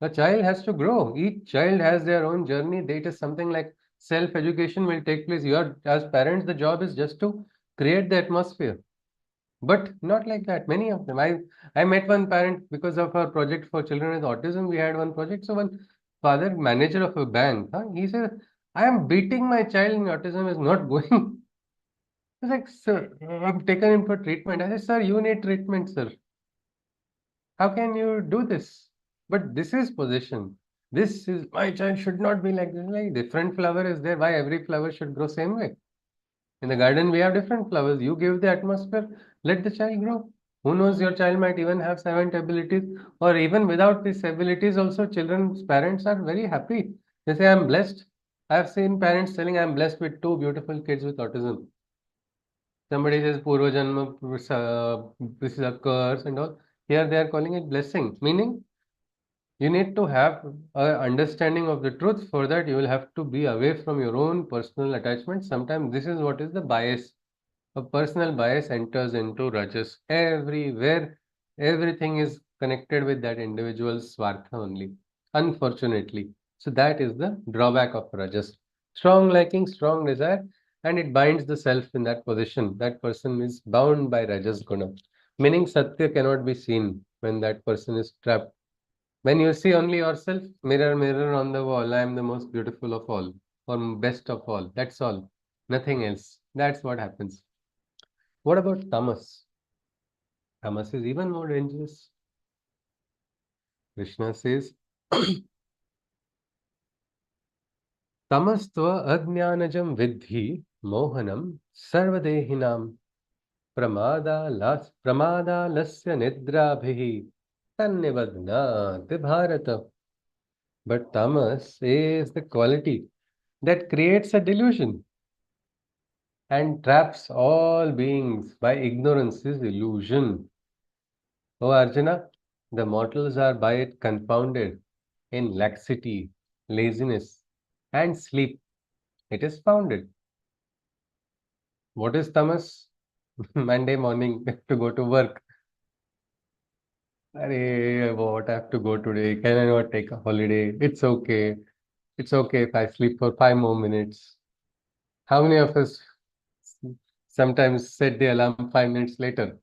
The child has to grow. Each child has their own journey. It is something like self-education will take place. Your, as parents, the job is just to create the atmosphere. But not like that. Many of them. I met one parent because of our project for children with autism. We had one project. So one father, manager of a bank, he said, I am beating my child in autism is not going. I was like, sir, I've taken him for treatment. I said, sir, you need treatment, sir. How can you do this? But this is possession. This is my child should not be like this. Like different flower is there. Why every flower should grow same way? In the garden, we have different flowers. You give the atmosphere, let the child grow. Who knows, your child might even have seven abilities, or even without these abilities, also children's parents are very happy. They say, I'm blessed. I have seen parents telling, I'm blessed with two beautiful kids with autism. Somebody says Purva Janma, this is a curse and all. Here they are calling it blessing, meaning you need to have a understanding of the truth. For that, you will have to be away from your own personal attachment. Sometimes this is what is the bias. A personal bias enters into rajas. Everywhere, everything is connected with that individual's swartha only, unfortunately. So that is the drawback of rajas. Strong liking, strong desire, and it binds the self in that position. That person is bound by rajas guna, meaning satya cannot be seen when that person is trapped. When you see only yourself, mirror, mirror on the wall, I am the most beautiful of all, or best of all. That's all. Nothing else. That's what happens. What about tamas? Tamas is even more dangerous. Krishna says, Tamastva ajnanajam vidhi mohanam sarvadehinam pramada lasya nidrabhihi tannivadnati bharata. But tamas is the quality that creates a delusion and traps all beings by ignorance is illusion. O Arjuna, the mortals are by it confounded in laxity, laziness, and sleep. It is founded. What is tamas? Monday morning to go to work. Arey, what I have to go today? Can I not take a holiday? It's okay. It's okay if I sleep for 5 more minutes. How many of us sometimes set the alarm 5 minutes later?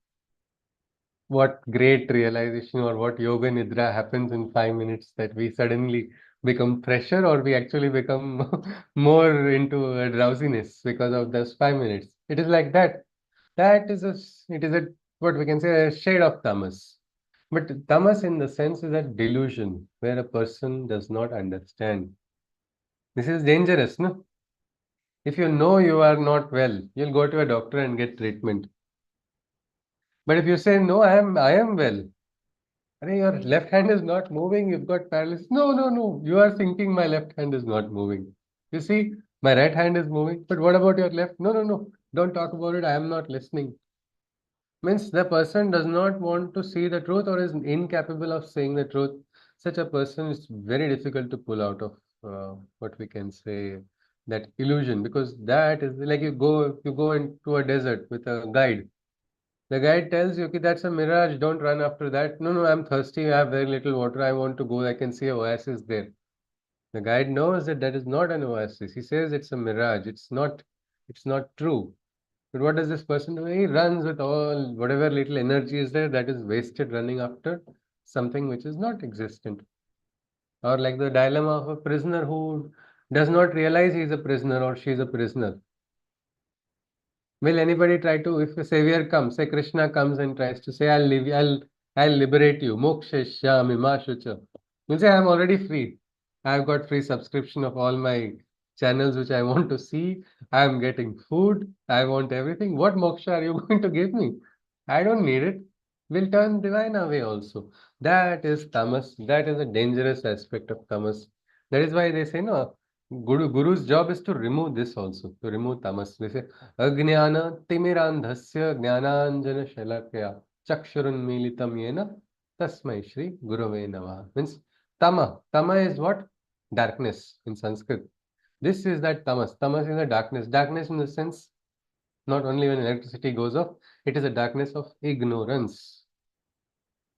What great realization or what yoga nidra happens in 5 minutes that we suddenly become fresher or we actually become more into a drowsiness because of those 5 minutes. It is like that. It is a, what we can say, a shade of tamas. But tamas in the sense is a delusion where a person does not understand. This is dangerous, no? If you know you are not well, you'll go to a doctor and get treatment. But if you say, no, I am well, Arey, your left hand is not moving, you've got paralysis. No, no, no. You are thinking my left hand is not moving. You see, my right hand is moving. But what about your left? No, no, no. Don't talk about it. I am not listening. Means the person does not want to see the truth or is incapable of saying the truth. Such a person is very difficult to pull out of what we can say that illusion, because that is like you go into a desert with a guide. The guide tells you, okay, that's a mirage, don't run after that. No, no, I'm thirsty, I have very little water, I want to go, I can see a oasis there. The guide knows that that is not an oasis. He says it's a mirage, it's not true. But what does this person do? He runs with all whatever little energy is there, that is wasted running after something which is not existent. Or like the dilemma of a prisoner who does not realize he is a prisoner or she is a prisoner. Will anybody try to, if a savior comes, say Krishna comes and tries to say, I'll leave you, I'll liberate you. Moksheshyami mashucha. You'll say, I'm already free. I've got free subscription of all my channels which I want to see. I'm getting food. I want everything. What moksha are you going to give me? I don't need it. Will turn divine away also. That is tamas. That is a dangerous aspect of tamas. That is why they say, no, Guru's job is to remove this also, to remove tamas. They say, Ajnana timirandhasya jnananjana shalakya chakshurunmilitam yena tasmai shri gurave namaha. Means Tama is what? Darkness in Sanskrit. This is that tamas. Tamas is a darkness. Darkness in the sense, not only when electricity goes off, it is a darkness of ignorance.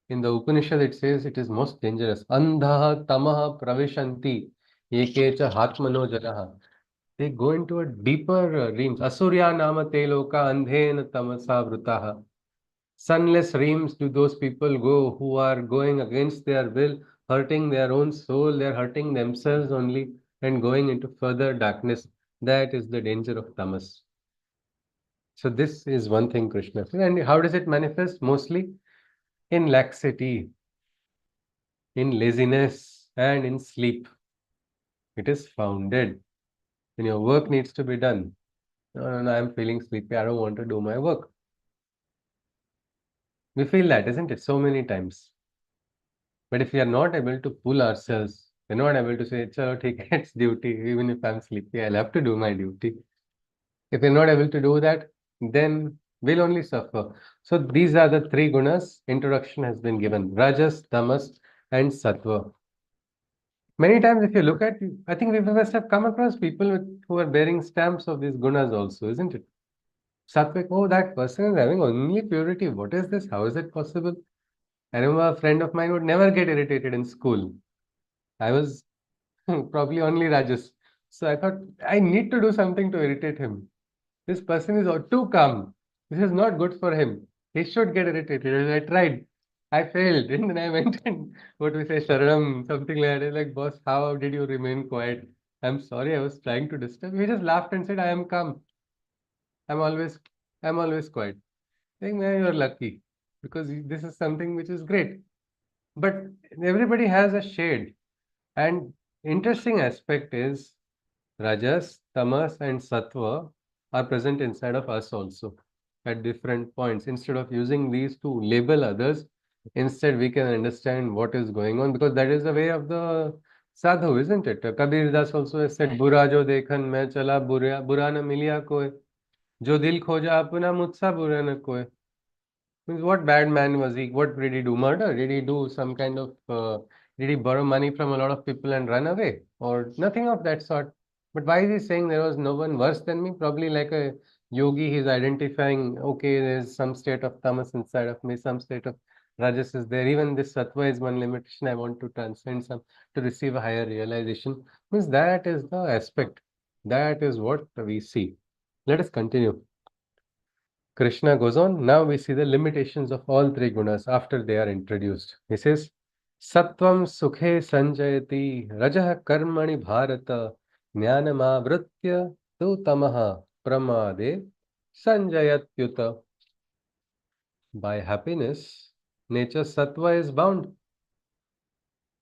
In the Upanishad, it says it is most dangerous. Andha tamaha pravishanti yekecha hatmano janaha. They go into a deeper realms. Asurya nama te loka andhena tamasa vrutaha. Sunless realms do those people go who are going against their will, hurting their own soul, they are hurting themselves only and going into further darkness. That is the danger of tamas. So this is one thing Krishna says. And how does it manifest? Mostly in laxity, in laziness, and in sleep. It is founded. When your work needs to be done, no, no, no, I'm feeling sleepy, I don't want to do my work. We feel that, isn't it? So many times. But if we are not able to pull ourselves, we're not able to say, chalo, theek hai, it's duty, even if I'm sleepy, I'll have to do my duty. If we're not able to do that, then will only suffer. So these are the three gunas. Introduction has been given: Rajas, Tamas, and Sattva. Many times, if you look at, I think we must have come across people who are bearing stamps of these gunas also, isn't it? Sattvic, oh, that person is having only purity. What is this? How is it possible? I remember a friend of mine would never get irritated in school. I was probably only Rajas. So I thought, I need to do something to irritate him. This person is too calm. This is not good for him. He should get irritated. And I tried. I failed. And then I went and what we say, Sharanam, something like that. Like, boss, how did you remain quiet? I'm sorry, I was trying to disturb. He just laughed and said, I am calm. I'm always I'm always quiet. Saying, man, you're lucky. Because this is something which is great. But everybody has a shade. And interesting aspect is Rajas, Tamas, and Sattva are present inside of us also at different points. Instead of using these to label others, instead we can understand what is going on because that is the way of the sadhu, isn't it? Kabir Das also has said, "Bura jo dekhan main chala, bura na miliya koy, jo dil khoja apna mujhsa bura na koy." Means what bad man was he? What did he do? Murder? Did he do some kind of? Did he borrow money from a lot of people and run away? Or nothing of that sort. But why is he saying there was no one worse than me? Probably like a yogi, he's identifying, okay, there's some state of tamas inside of me, some state of rajas is there. Even this sattva is one limitation. I want to transcend some to receive a higher realization. Means that is the aspect. That is what we see. Let us continue. Krishna goes on, now we see the limitations of all three gunas after they are introduced. He says, Sattvam sukhe sanjayati rajah karmani bharata jnanamavritya tu tamaha pramade sanjayatyuta. By happiness, nature sattva is bound.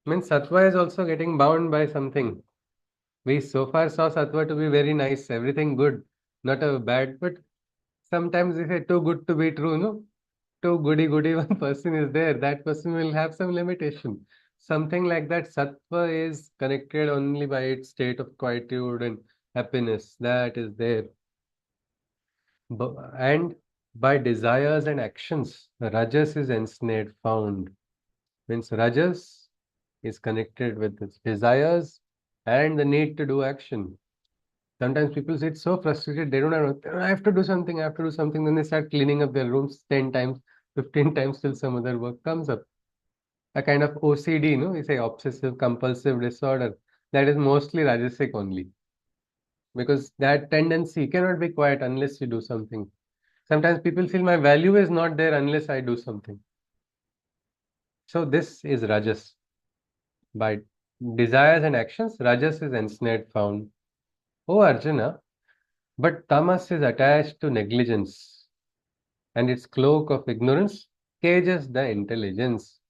Means sattva is also getting bound by something. We so far saw sattva to be very nice, everything good, not a bad, but sometimes we say too good to be true, no? Too goody goody one person is there, that person will have some limitation. Something like that, sattva is connected only by its state of quietude and happiness that is there. And by desires and actions, rajas is ensnared, found. Means rajas is connected with its desires and the need to do action. Sometimes people get so frustrated, they don't have, I have to do something, I have to do something. Then they start cleaning up their rooms 10 times, 15 times till some other work comes up. A kind of OCD, no? We say obsessive compulsive disorder. That is mostly Rajasic only. Because that tendency cannot be quiet unless you do something. Sometimes people feel my value is not there unless I do something. So this is Rajas. By desires and actions, Rajas is ensnared, found. Oh Arjuna, but tamas is attached to negligence, and its cloak of ignorance cages the intelligence.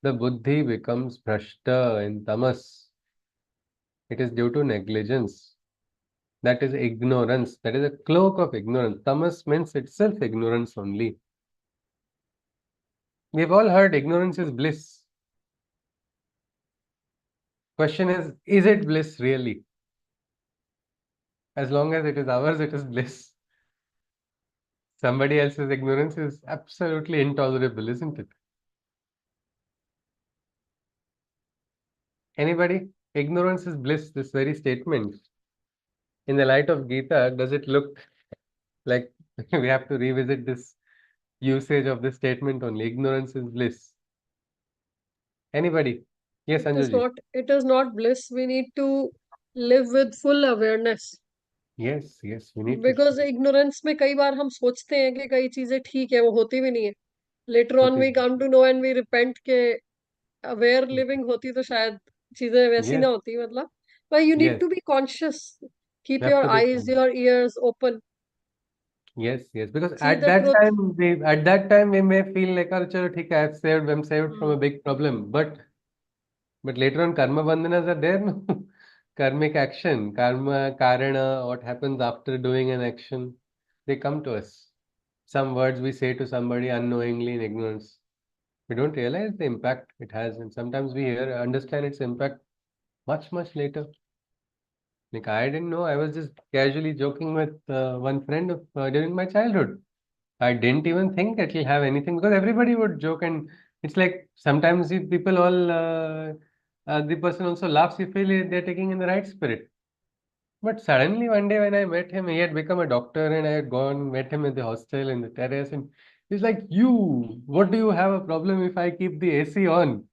The buddhi becomes bhrashta in tamas. It is due to negligence. That is ignorance. That is a cloak of ignorance. Tamas means itself ignorance only. We've all heard ignorance is bliss. Question is it bliss really? As long as it is ours, it is bliss. Somebody else's ignorance is absolutely intolerable, isn't it? Anybody? Ignorance is bliss, this very statement. In the light of Gita, does it look like we have to revisit this usage of this statement only? Ignorance is bliss. Anybody? Yes, Anjuji. It is not bliss. We need to live with full awareness. Yes, we need to. Because ignorance में कई बार हम सोचते हैं कि कई चीजें ठीक है, वो होती भी नहीं है. Later on we come to know and we repent के aware living होती तो शायद चीजें वैसी ना Yes, होती, मतलब. But you need yes. to be conscious. Keep You have your to be eyes, calm. your ears open. Yes, because See the truth. at that time we may feel like, oh, chalo, theek hai, I'm saved from a big problem. But later on, karma bandhanas are there, no? Karmic action, karma, karana, what happens after doing an action, they come to us. Some words we say to somebody unknowingly in ignorance. We don't realize the impact it has, and sometimes we understand its impact much later. Like I didn't know, I was just casually joking with one friend during my childhood. I didn't even think it will have anything because everybody would joke, and it's like sometimes if people all the person also laughs, you feel they're taking in the right spirit. But suddenly one day when I met him, he had become a doctor, and I had gone met him at the hostel in the terrace, and he's like, "You, what do you have a problem if I keep the AC on?"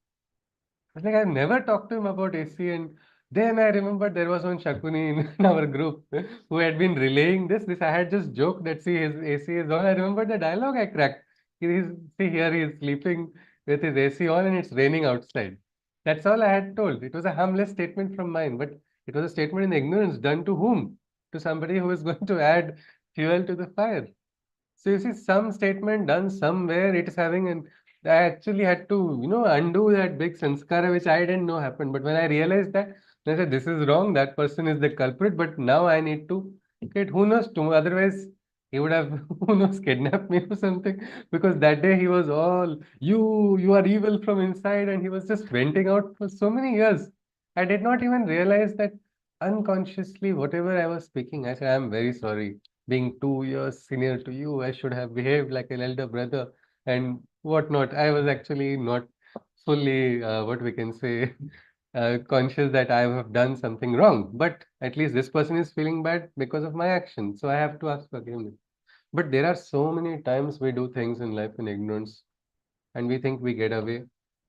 I was like, I've never talked to him about AC, and then I remembered there was one Shakuni in our group who had been relaying this. This I had just joked that see his AC is on. I remembered the dialogue I cracked. See here he is sleeping with his AC on and it's raining outside. That's all I had told. It was a harmless statement from mine, but it was a statement in ignorance done to whom? To somebody who is going to add fuel to the fire. So you see, some statement done somewhere, it is having an. I actually had to, undo that big sanskara which I didn't know happened. But when I realized that, I said, this is wrong. That person is the culprit. But now I need to get who knows tomorrow. Otherwise, he would have who knows kidnapped me or something. Because that day he was all you are evil from inside, and he was just venting out for so many years. I did not even realize that unconsciously, whatever I was speaking, I said, I'm very sorry being 2 years senior to you, I should have behaved like an elder brother and whatnot. I was actually not fully, what we can say, conscious that I have done something wrong. But at least this person is feeling bad because of my action. So I have to ask forgiveness. But there are so many times we do things in life in ignorance and we think we get away,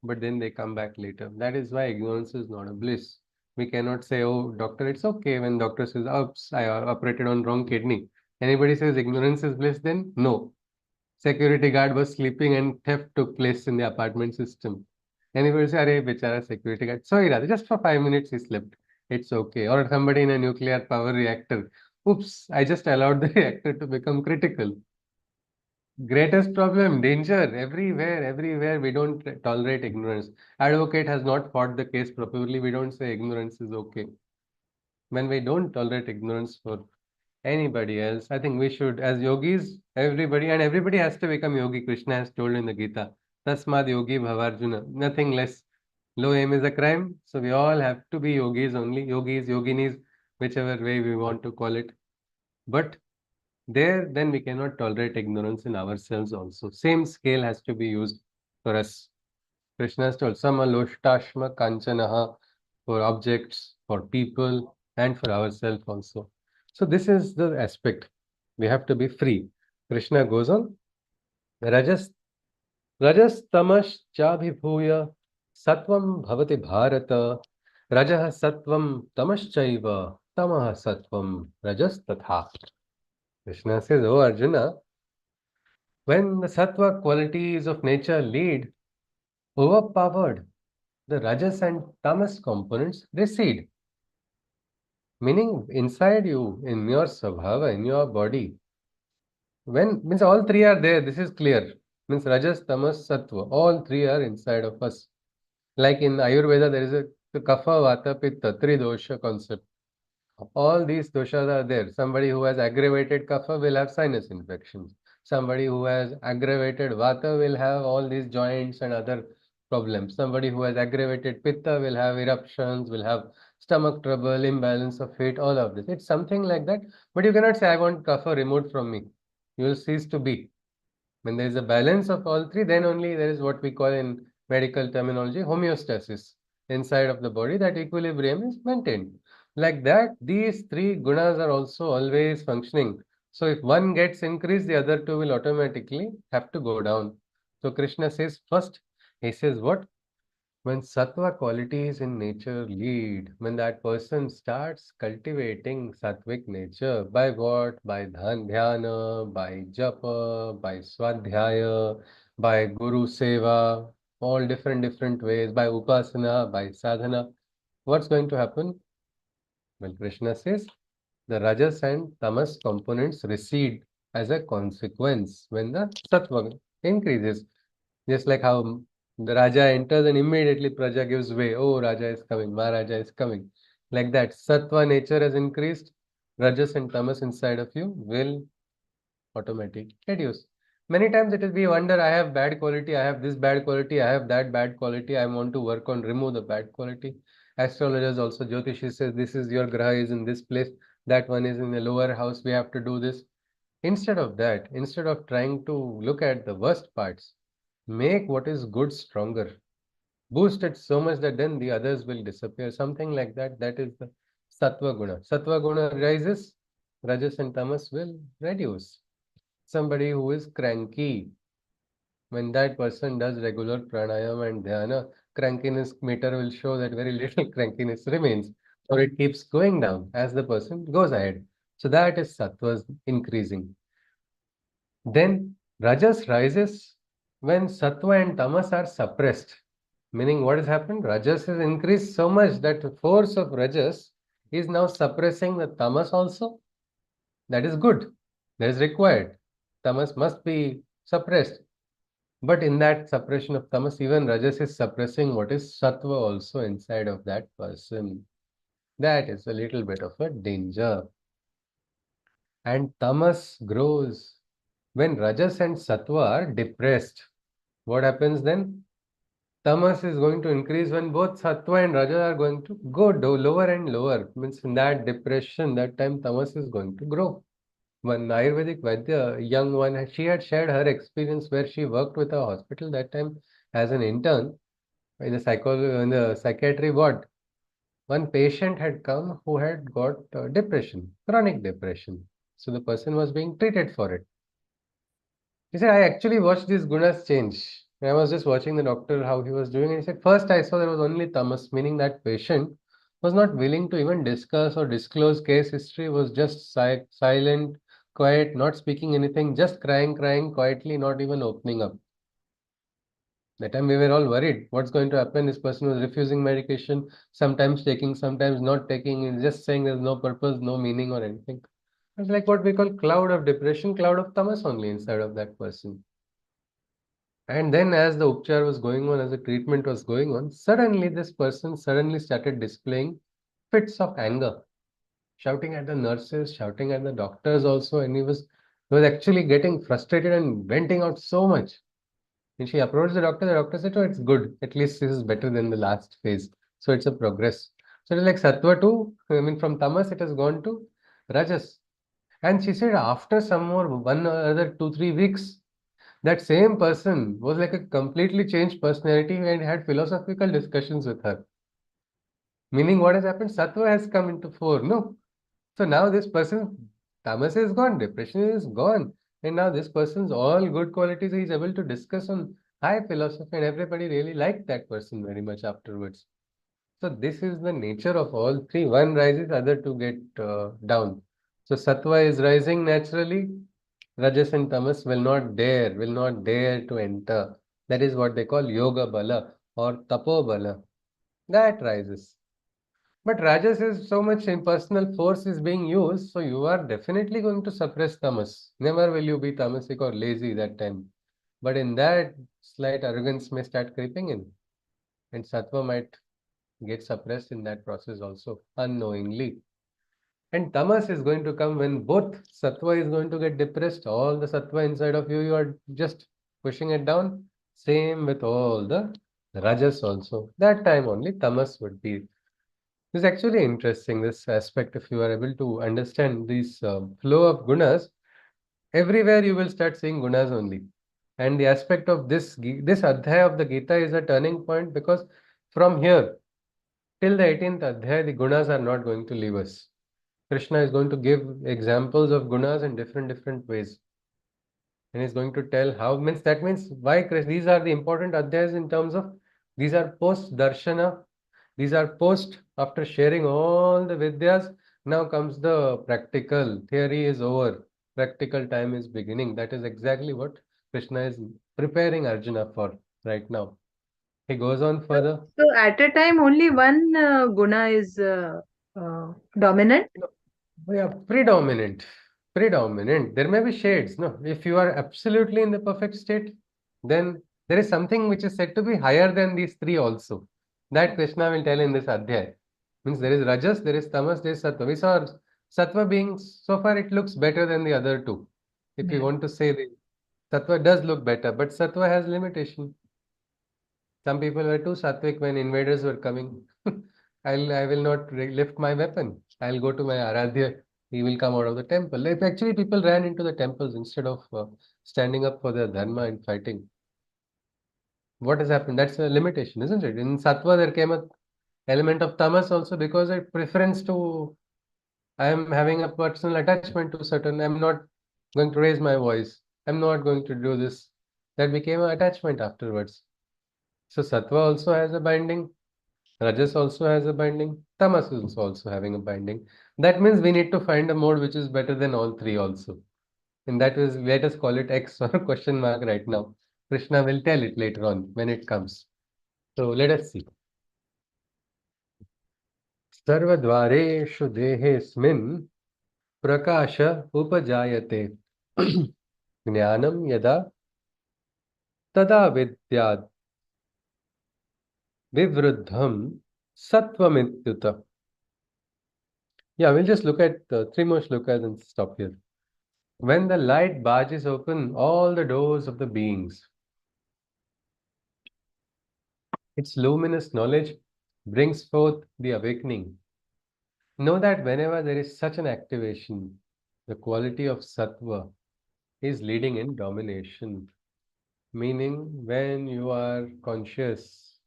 but then they come back later. That is why ignorance is not a bliss. We cannot say, oh, doctor, it's okay when doctor says, oops, I operated on wrong kidney. Anybody says ignorance is bliss, then no. Security guard was sleeping and theft took place in the apartment system. Anybody say, Arey, bechara security guard. Sorry, Radha, just for 5 minutes he slept. It's okay. Or somebody in a nuclear power reactor. Oops, I just allowed the reactor to become critical. Greatest problem, danger, everywhere. We don't tolerate ignorance. Advocate has not fought the case properly. We don't say ignorance is okay. When we don't tolerate ignorance for anybody else, I think we should, as yogis, everybody has to become yogi. Krishna has told in the Gita, Tasmad yogi bhavarjuna, nothing less. Low aim is a crime. So we all have to be yogis only, yogis, yoginis, whichever way we want to call it. But there, then we cannot tolerate ignorance in ourselves also. Same scale has to be used for us. Krishna has told samaloštashma kanchanaha for objects, for people, and for ourselves also. So this is the aspect. We have to be free. Krishna goes on. Rajas tamash chabhibhuya satvam bhavati bharata. Rajah satvam tamaschaiva tamah satvam rajas tatha. Krishna says, oh Arjuna, when the sattva qualities of nature lead, overpowered, the rajas and tamas components recede. Meaning inside you, in your svabhava, in your body, when means all three are there, this is clear. Means rajas, tamas, sattva, all three are inside of us. Like in Ayurveda, there is the kapha, vata, pitta, three dosha concept. All these doshas are there. Somebody who has aggravated kapha will have sinus infections. Somebody who has aggravated vata will have all these joints and other problems. Somebody who has aggravated pitta will have eruptions, will have stomach trouble, imbalance of heat, all of this. It's something like that. But you cannot say, I want kapha removed from me. You will cease to be. When there is a balance of all three, then only there is what we call in medical terminology homeostasis inside of the body, that equilibrium is maintained. Like that, these three gunas are also always functioning. So if one gets increased, the other two will automatically have to go down. So Krishna says first, he says what? When sattva qualities in nature lead, when that person starts cultivating sattvic nature, by what? By dhyana, by japa, by swadhyaya, by guru seva, all different ways, by upasana, by sadhana. What's going to happen? Well, Krishna says the rajas and tamas components recede as a consequence when the sattva increases. Just like how the Raja enters and immediately Praja gives way. Oh, Raja is coming, Maharaja is coming. Like that, Sattva nature has increased. Rajas and Tamas inside of you will automatically reduce. Many times it is we wonder, I have bad quality, I have this bad quality, I have that bad quality, I want to work on remove the bad quality. Astrologers also, Jyotishi says, this is your graha is in this place, that one is in the lower house, we have to do this. Instead of that, instead of trying to look at the worst parts, make what is good stronger. Boost it so much that then the others will disappear. Something like that. That is the Sattva Guna. Sattva Guna rises, Rajas and Tamas will reduce. Somebody who is cranky, when that person does regular pranayama and dhyana, crankiness meter will show that very little crankiness remains, or it keeps going down as the person goes ahead. So that is Sattva's increasing. Then Rajas rises when Sattva and Tamas are suppressed. Meaning what has happened? Rajas has increased so much that the force of Rajas is now suppressing the Tamas also. That is good. That is required. Tamas must be suppressed. But in that suppression of Tamas, even Rajas is suppressing what is Sattva also inside of that person. That is a little bit of a danger. And Tamas grows when Rajas and Sattva are depressed. What happens then? Tamas is going to increase when both Sattva and Rajas are going to go lower and lower. Means in that depression, that time Tamas is going to grow. One Ayurvedic Vaidya, young one, she had shared her experience where she worked with a hospital that time as an intern in the psychiatry ward. One patient had come who had got depression, chronic depression. So the person was being treated for it. He said, I actually watched these gunas change. I was just watching the doctor how he was doing, and he said, first I saw there was only tamas, meaning that patient was not willing to even discuss or disclose case history, was just silent, quiet, not speaking anything, just crying quietly, not even opening up. That time we were all worried. What's going to happen? This person was refusing medication, sometimes taking, sometimes not taking, and just saying there's no purpose, no meaning or anything. It's like what we call cloud of depression, cloud of tamas only inside of that person. And then as the upchar was going on, as the treatment was going on, suddenly this person suddenly started displaying fits of anger, shouting at the nurses, shouting at the doctors also, and he was actually getting frustrated and venting out so much. And she approached the doctor said, oh, it's good. At least this is better than the last phase. So it's a progress. So it's like Sattva too, I mean from Tamas it has gone to Rajas. And she said after some more, one other 2-3 weeks, that same person was like a completely changed personality and had philosophical discussions with her. Meaning what has happened? Sattva has come into fore. No. So now this person, tamas is gone, depression is gone. And now this person's all good qualities he is able to discuss on high philosophy, and everybody really liked that person very much afterwards. So this is the nature of all three. One rises, other two get down. So sattva is rising naturally. Rajas and tamas will not dare to enter. That is what they call yoga bala or tapo bala. That rises. But Rajas is so much impersonal force is being used, so you are definitely going to suppress tamas. Never will you be tamasic or lazy that time. But in that, slight arrogance may start creeping in, and sattva might get suppressed in that process also, unknowingly. And tamas is going to come when both sattva is going to get depressed, all the sattva inside of you, you are just pushing it down. Same with all the rajas also. That time only tamas would be. This is actually interesting, this aspect. If you are able to understand this flow of gunas, everywhere you will start seeing gunas only. And the aspect of this adhyaya of the Gita is a turning point, because from here till the 18th adhyaya, the gunas are not going to leave us. Krishna is going to give examples of gunas in different ways. And he's going to tell how, means that means why these are the important adhyayas in terms of, these are post darshana, these are post, after sharing all the vidyas, now comes the practical. Theory is over, practical time is beginning. That is exactly what Krishna is preparing Arjuna for right now. He goes on further. So at a time, only one guna is dominant. Yeah, predominant. Predominant. There may be shades. No, if you are absolutely in the perfect state, then there is something which is said to be higher than these three also. That Krishna will tell in this adhyaya. Means there is rajas, there is tamas, there is sattva. We saw sattva being, so far it looks better than the other two. If you want to say the sattva does look better, but sattva has limitation. Some people were too sattvic when invaders were coming. I will not lift my weapon. I'll go to my aradhya. he will come out of the temple. If actually people ran into the temples instead of standing up for their dharma and fighting, what has happened? That's a limitation, isn't it? In sattva, there came a element of tamas also, because a preference to, I am having a personal attachment to certain, I'm not going to raise my voice, I'm not going to do this. That became an attachment afterwards. So sattva also has a binding, rajas also has a binding, tamas is also having a binding. That means we need to find a mode which is better than all three also. And that is, let us call it X or question mark right now. Krishna will tell it later on when it comes. So let us see. सर्वद्वारेषु देहेऽस्मिन् प्रकाश उपजायते ज्ञानं यदा तदा विद्यात् विवृद्धं sattvamithyuta. Yeah, we'll just look at three more shlokas and stop here. When the light barges open all the doors of the beings, its luminous knowledge brings forth the awakening. Know that whenever there is such an activation, the quality of sattva is leading in domination. Meaning, when you are conscious,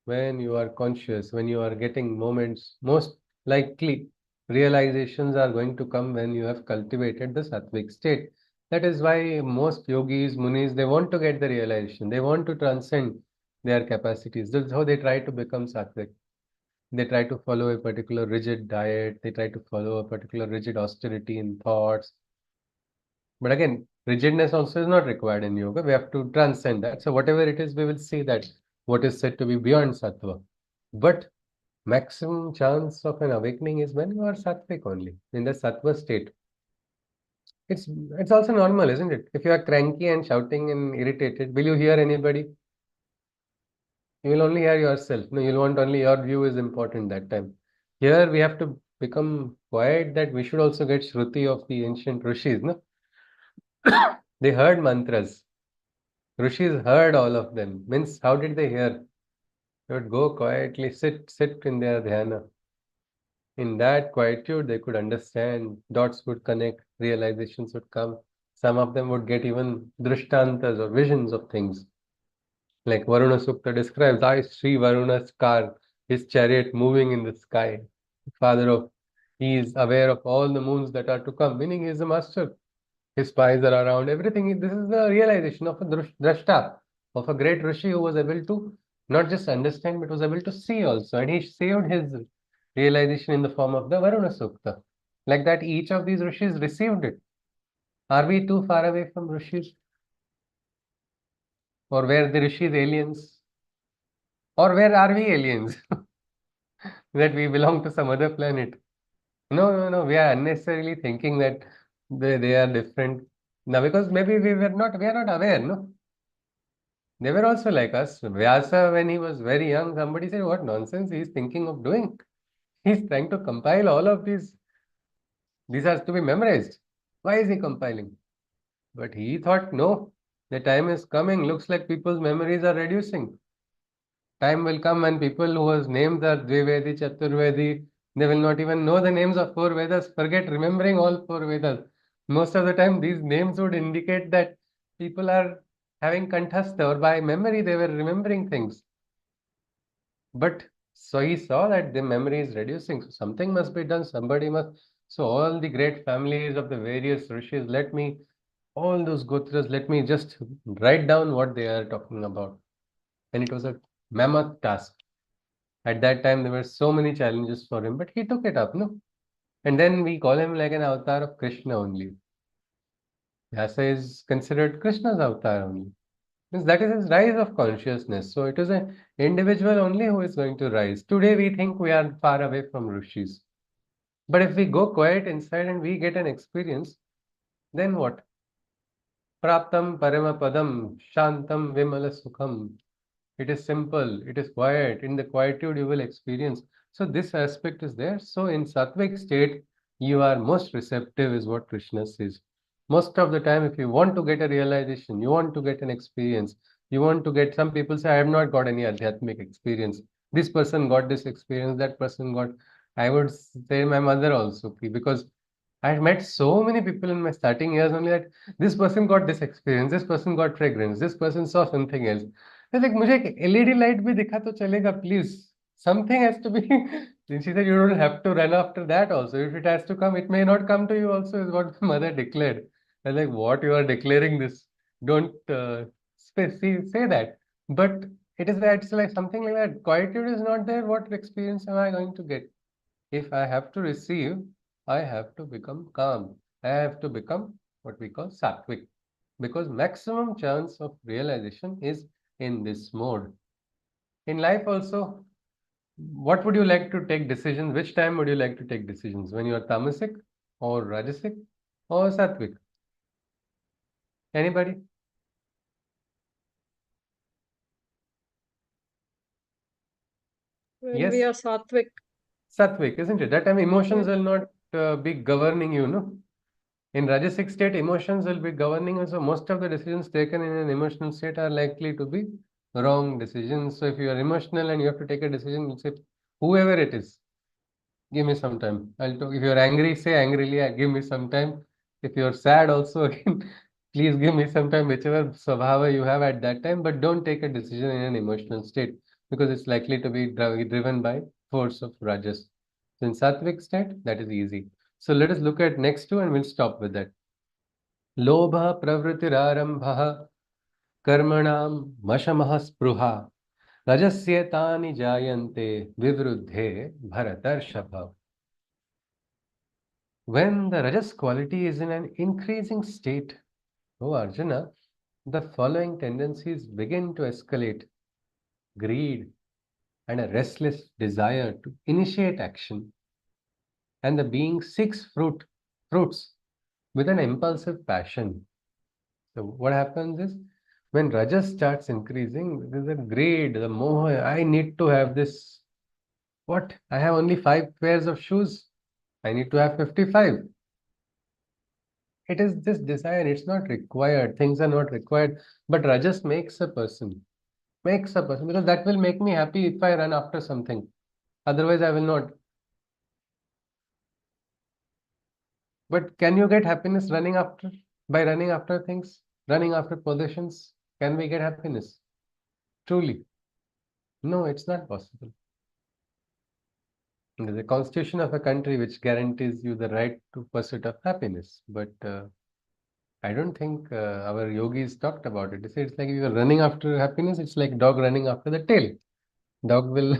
when you are getting moments, most likely realizations are going to come when you have cultivated the sattvic state. That is why most yogis, munis, they want to get the realization. They want to transcend their capacities. That's how they try to become sattvic. They try to follow a particular rigid diet. They try to follow a particular rigid austerity in thoughts. But again, rigidness also is not required in yoga. We have to transcend that. So whatever it is, we will see that what is said to be beyond sattva. But maximum chance of an awakening is when you are sattvic only, in the sattva state. It's also normal, isn't it? If you are cranky and shouting and irritated, will you hear anybody? You will only hear yourself. No, you'll want only your view is important that time. Here we have to become quiet, that we should also get Shruti of the ancient Rishis. No? They heard mantras. Rishis heard all of them. Means, how did they hear? They would go quietly, sit in their dhyana. In that quietude, they could understand, dots would connect, realizations would come. Some of them would get even drishtantas or visions of things. Like Varuna Sukta describes, I see Varuna's car, his chariot moving in the sky. He is aware of all the moons that are to come, meaning he is a master. His spies are around, everything. This is the realization of a drashta, of a great rishi who was able to not just understand, but was able to see also. And he saved his realization in the form of the Varuna Sukta. Like that, each of these rishis received it. Are we too far away from rishis? Or were the rishis aliens? Or where are we aliens? That we belong to some other planet. No. We are unnecessarily thinking that they are different. Now, because maybe we are not aware, no? They were also like us. Vyasa, when he was very young, somebody said, what nonsense he is thinking of doing. He's trying to compile all of these. These has to be memorized. Why is he compiling? But he thought, no, the time is coming. Looks like people's memories are reducing. Time will come when people whose names are Dvivedi, Chaturvedi, they will not even know the names of four Vedas. Forget remembering all four Vedas. Most of the time, these names would indicate that people are having kanthastha, or by memory they were remembering things. But so he saw that the memory is reducing. So something must be done. Somebody must. So all the great families of the various rishis, all those gotras, let me just write down what they are talking about. And it was a mammoth task. At that time, there were so many challenges for him, but he took it up, no? And then we call him like an avatar of Krishna only. Vyasa is considered Krishna's avatar only. Means that is his rise of consciousness. So it is an individual only who is going to rise. Today we think we are far away from rishis. But if we go quiet inside and we get an experience, then what? Praptam paramapadam shantam vimala sukham. It is simple, it is quiet. In the quietude, you will experience. So this aspect is there. So in sattvic state, you are most receptive, is what Krishna says. Most of the time, if you want to get a realization, you want to get an experience, you want to get, some people say, I have not got any adhyatmic experience. This person got this experience, that person got, I would say my mother also, because I met so many people in my starting years only that this person got this experience, this person got fragrance, this person saw something else. I was like, मुझे एक LED light भी दिखा तो चलेगा, please. Something has to be. Then she said, you don't have to run after that also. If it has to come, it may not come to you also, is what the mother declared. I was like, what, you are declaring this? Don't say that. But it's like something like that. Quietude is not there. What experience am I going to get? If I have to receive, I have to become calm. I have to become what we call sattvic, because maximum chance of realization is in this mode. In life also, what would you like to take decisions? Which time would you like to take decisions? When you are tamasic or rajasic or sattvic? Anybody? When we are Yes, sattvic. sattvic, isn't it? That time emotions Yeah. will not be governing you, no? In Rajasic state, emotions will be governing, and so most of the decisions taken in an emotional state are likely to be wrong decisions. So if you are emotional and you have to take a decision, you say, whoever it is, give me some time. I'll talk. If you're angry, say angrily, give me some time. If you're sad also, again, please give me some time, whichever svabhava you have at that time, but don't take a decision in an emotional state because it's likely to be driven by force of rajas. So in sattvic state, that is easy. So let us look at next two and we'll stop with that. लोभः प्रवृत्तिरारम्भः कर्मणां मशमः स्पृहा रजस्येतानि जायन्ते विवृद्धे भरतर्षभ. When the rajas quality is in an increasing state, O Arjuna, the following tendencies begin to escalate: greed and a restless desire to initiate action, and the being seeks fruits with an impulsive passion. So what happens is, when rajas starts increasing, there is a greed, the moha. I need to have this. What? I have only 5 pairs of shoes. I need to have 55. It is this desire. It's not required. Things are not required. But rajas makes a person, because that will make me happy if I run after something. Otherwise, I will not. But can you get happiness by running after things, running after possessions? Can we get happiness? Truly? No, it's not possible. There's a constitution of a country which guarantees you the right to pursuit of happiness, but I don't think our yogis talked about it. They say it's like if you're running after happiness, it's like dog running after the tail. Dog will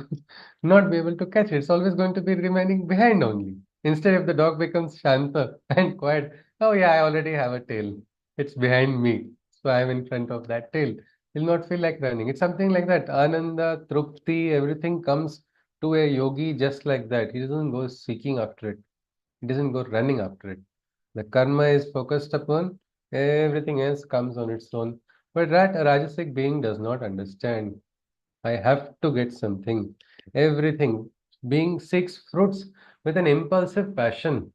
not be able to catch it. It's always going to be remaining behind only. Instead, if the dog becomes shanta and quiet, oh yeah, I already have a tail. It's behind me, so I'm in front of that tail. He'll not feel like running. It's something like that. Ananda, trupti, everything comes to a yogi just like that. He doesn't go seeking after it. He doesn't go running after it. The karma is focused upon, everything else comes on its own. But that a Rajasic being does not understand. I have to get something. Everything. Being seeks fruits with an impulsive passion.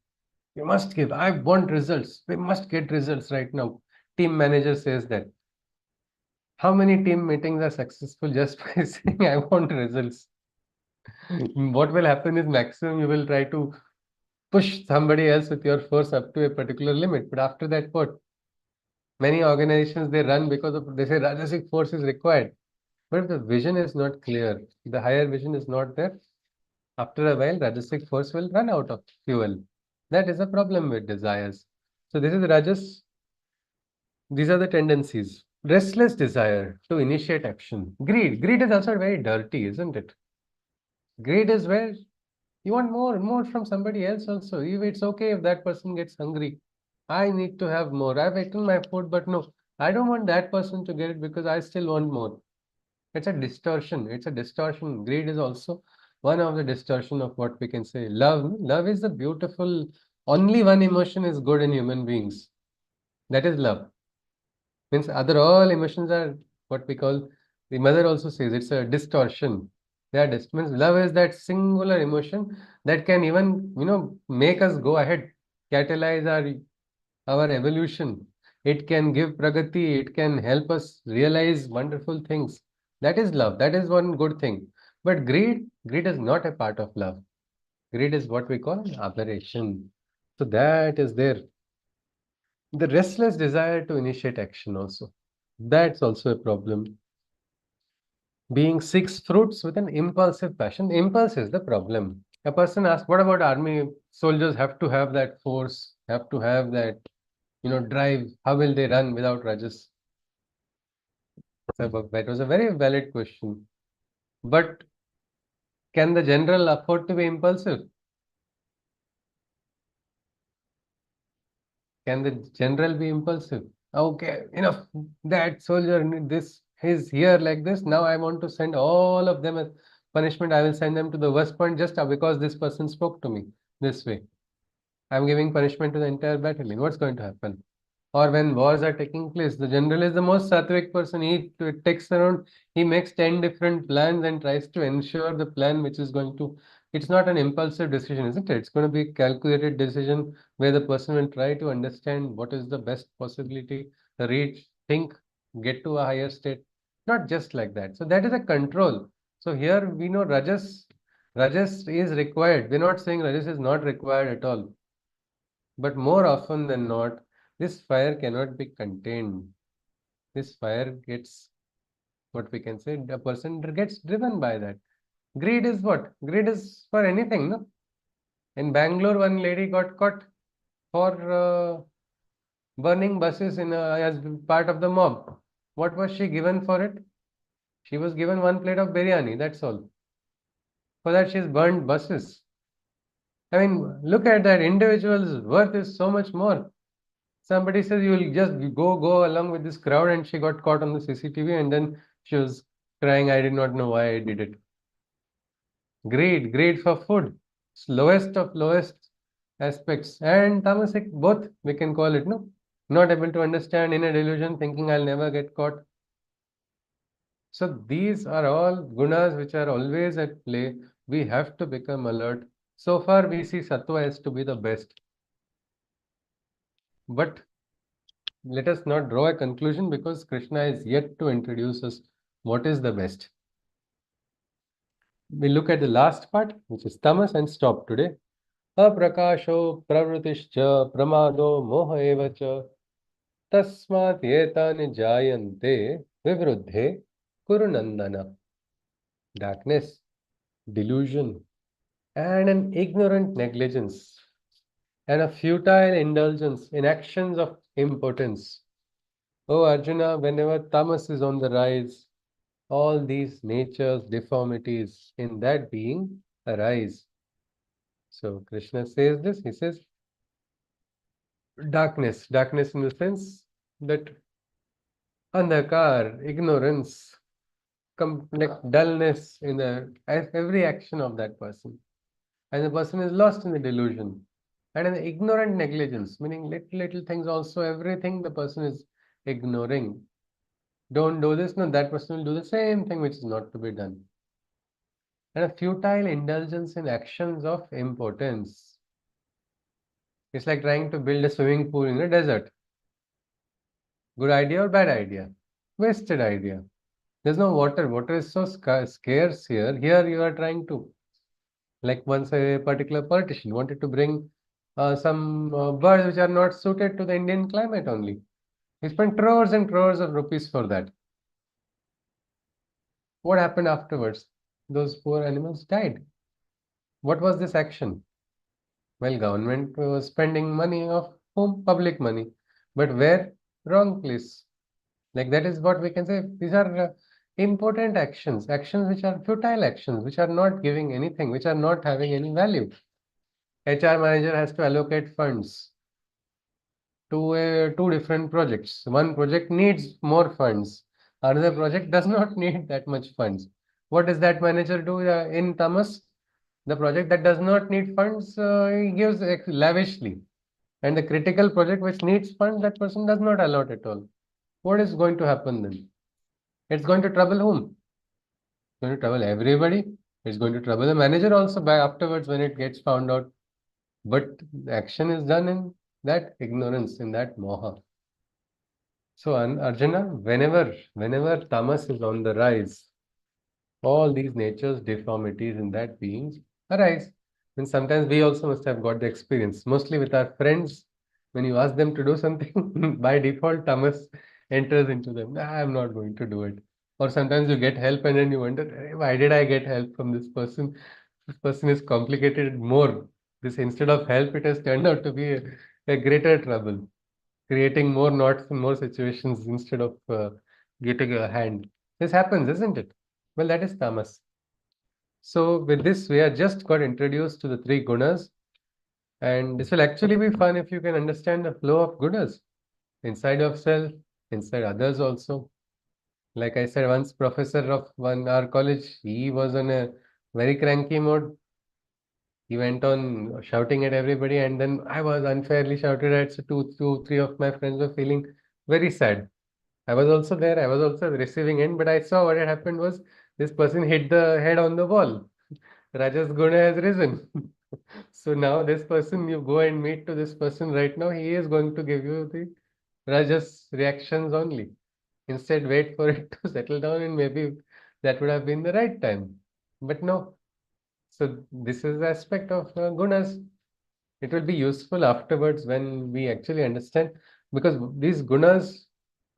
You must give. I want results. We must get results right now. Team manager says that. How many team meetings are successful just by saying, I want results? What will happen is maximum you will try to push somebody else with your force up to a particular limit. But after that, what? Many organizations they run because of they say Rajasic force is required. But if the vision is not clear, the higher vision is not there, after a while, Rajasic force will run out of fuel. That is a problem with desires. So this is Rajas. These are the tendencies. Restless desire to initiate action. Greed. Greed is also very dirty, isn't it? Greed is where you want more from somebody else also. If it's okay if that person gets hungry. I need to have more. I've eaten my food, but no, I don't want that person to get it because I still want more. It's a distortion. It's a distortion. Greed is also one of the distortion of what we can say. Love. Love is a beautiful, only one emotion is good in human beings. That is love. Means other all emotions are what we call, the mother also says it's a distortion. They are means love is that singular emotion that can even, make us go ahead, catalyze our evolution. It can give pragati, it can help us realize wonderful things. That is love. That is one good thing. But greed is not a part of love. Greed is what we call an aberration. So that is there. The restless desire to initiate action also. That's also a problem. Being six fruits with an impulsive passion. Impulse is the problem. A person asks, what about army? Soldiers have to have that force, have to have that, drive. How will they run without Rajas? So that was a very valid question. But can the general afford to be impulsive? Can the general be impulsive? Okay, enough. That soldier, this is here like this. Now I want to send all of them as punishment. I will send them to the worst point just because this person spoke to me this way. I'm giving punishment to the entire battalion. What's going to happen? Or when wars are taking place, the general is the most sattvic person. He makes 10 different plans and tries to ensure the plan which is going to, it's not an impulsive decision, isn't it? It's going to be a calculated decision where the person will try to understand what is the best possibility, reach, think, get to a higher state. Not just like that. So that is a control. So here we know Rajas is required. We're not saying Rajas is not required at all. But more often than not, this fire cannot be contained. This fire gets, what we can say, a person gets driven by that. Greed is what? Greed is for anything, no? In Bangalore, one lady got caught for burning buses as part of the mob. What was she given for it? She was given one plate of biryani, that's all. For that, she's burned buses. I mean, look at that. Individual's worth is so much more. Somebody says you will just go along with this crowd, and she got caught on the CCTV, and then she was crying, I did not know why I did it. Greed for food. It's lowest of lowest aspects. And tamasic, both we can call it, no? Not able to understand, in a delusion, thinking I'll never get caught. So these are all gunas which are always at play. We have to become alert. So far we see sattva as to be the best. But let us not draw a conclusion, because Krishna is yet to introduce us what is the best. We look at the last part, which is tamas, and stop today. Aprakasho pravritischa pramado moha evacha tasmat yetani jayante vivruddhe kurunandana. Darkness, delusion, and an ignorant negligence, and a futile indulgence in actions of impotence. Oh Arjuna, whenever tamas is on the rise, all these natures, deformities in that being arise. So Krishna says this, he says, darkness in the sense that andhakar, ignorance, like dullness in every action of that person. And the person is lost in the delusion. And an ignorant negligence, meaning little things also, everything the person is ignoring. Don't do this, no, that person will do the same thing which is not to be done. And a futile indulgence in actions of impotence. It's like trying to build a swimming pool in a desert. Good idea or bad idea? Wasted idea. There's no water. Water is so scarce here. Here you are trying to, like once a particular politician wanted to bring some birds which are not suited to the Indian climate only. He spent crores and crores of rupees for that. What happened afterwards? Those poor animals died. What was this action? Well, government was spending money of whom? Public money. But where? Wrong place. Like that is what we can say. These are important actions, actions which are futile actions, which are not giving anything, which are not having any value. HR manager has to allocate funds to two different projects. One project needs more funds. Another project does not need that much funds. What does that manager do in Tamas? The project that does not need funds, he gives lavishly. And the critical project which needs funds, that person does not allot at all. What is going to happen then? It's going to trouble whom? It's going to trouble everybody. It's going to trouble the manager also by afterwards when it gets found out. But action is done in that ignorance, in that moha. So Arjuna, whenever tamas is on the rise, all these natures, deformities in that beings arise. And sometimes we also must have got the experience, mostly with our friends. When you ask them to do something, by default, tamas enters into them. "Nah, I'm not going to do it." Or sometimes you get help and then you wonder, "Hey, why did I get help from this person? This person is complicated more. This instead of help, it has turned out to be a greater trouble, creating more knots and more situations instead of getting a hand." This happens, isn't it? Well, that is tamas. So with this, we have just got introduced to the three gunas, and this will actually be fun if you can understand the flow of gunas inside yourself, inside others also. Like I said, once professor of one our college, he was on a very cranky mode. He went on shouting at everybody, and then I was unfairly shouted at. So three of my friends were feeling very sad. I was also there. I was also receiving end, but I saw what had happened was this person hit the head on the wall. Rajas Guna has risen. So now this person, you go and meet to this person right now, he is going to give you the Rajas reactions only. Instead, wait for it to settle down and maybe that would have been the right time. But no. So this is the aspect of gunas. It will be useful afterwards when we actually understand, because these gunas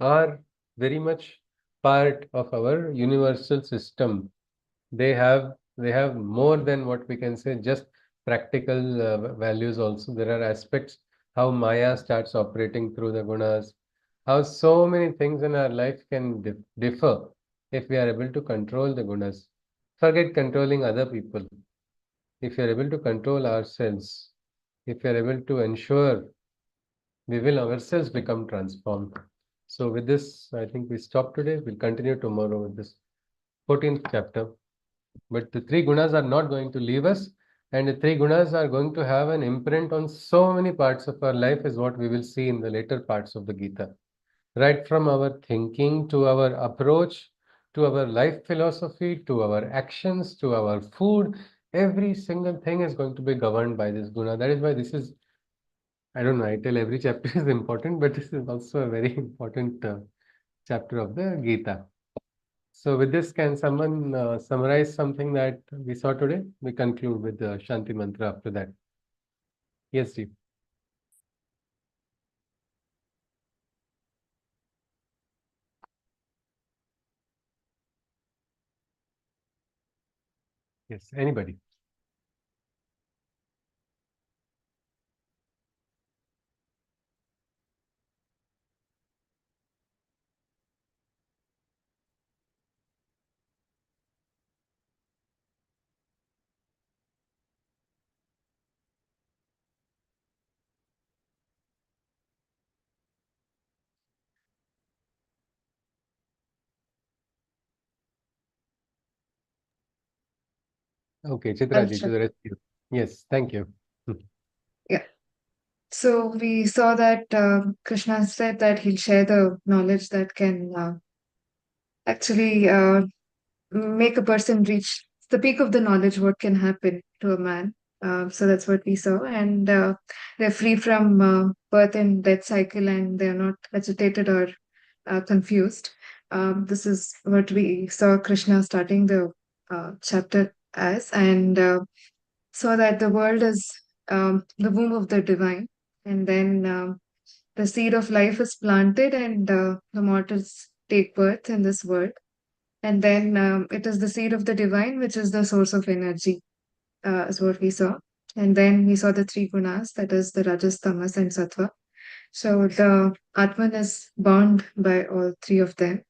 are very much part of our universal system. They have more than what we can say just practical values also. There are aspects how Maya starts operating through the gunas, how so many things in our life can differ if we are able to control the gunas. Forget controlling other people. If we are able to control ourselves, if we are able to ensure, we will ourselves become transformed. So with this, I think we stop today. We'll continue tomorrow with this 14th chapter. But the three gunas are not going to leave us, and the three gunas are going to have an imprint on so many parts of our life, is what we will see in the later parts of the Gita. Right from our thinking to our approach, to our life philosophy, to our actions, to our food, every single thing is going to be governed by this guna. That is why this is, I don't know, I tell every chapter is important, but this is also a very important chapter of the Gita. So with this, can someone summarize something that we saw today? We conclude with the Shanti Mantra after that. Yes, Steve. Yes, anybody. Okay, Chitraji, to the rescue. Yes, thank you. Yeah. So we saw that Krishna said that he'll share the knowledge that can actually make a person reach the peak of the knowledge, what can happen to a man. So that's what we saw. And they're free from birth and death cycle, and they're not agitated or confused. This is what we saw Krishna starting the chapter as, and saw that the world is the womb of the divine. And then the seed of life is planted, and the mortals take birth in this world. And then it is the seed of the divine, which is the source of energy, is what we saw. And then we saw the three gunas, that is the Rajas, Tamas, and Sattva. So the Atman is bound by all three of them.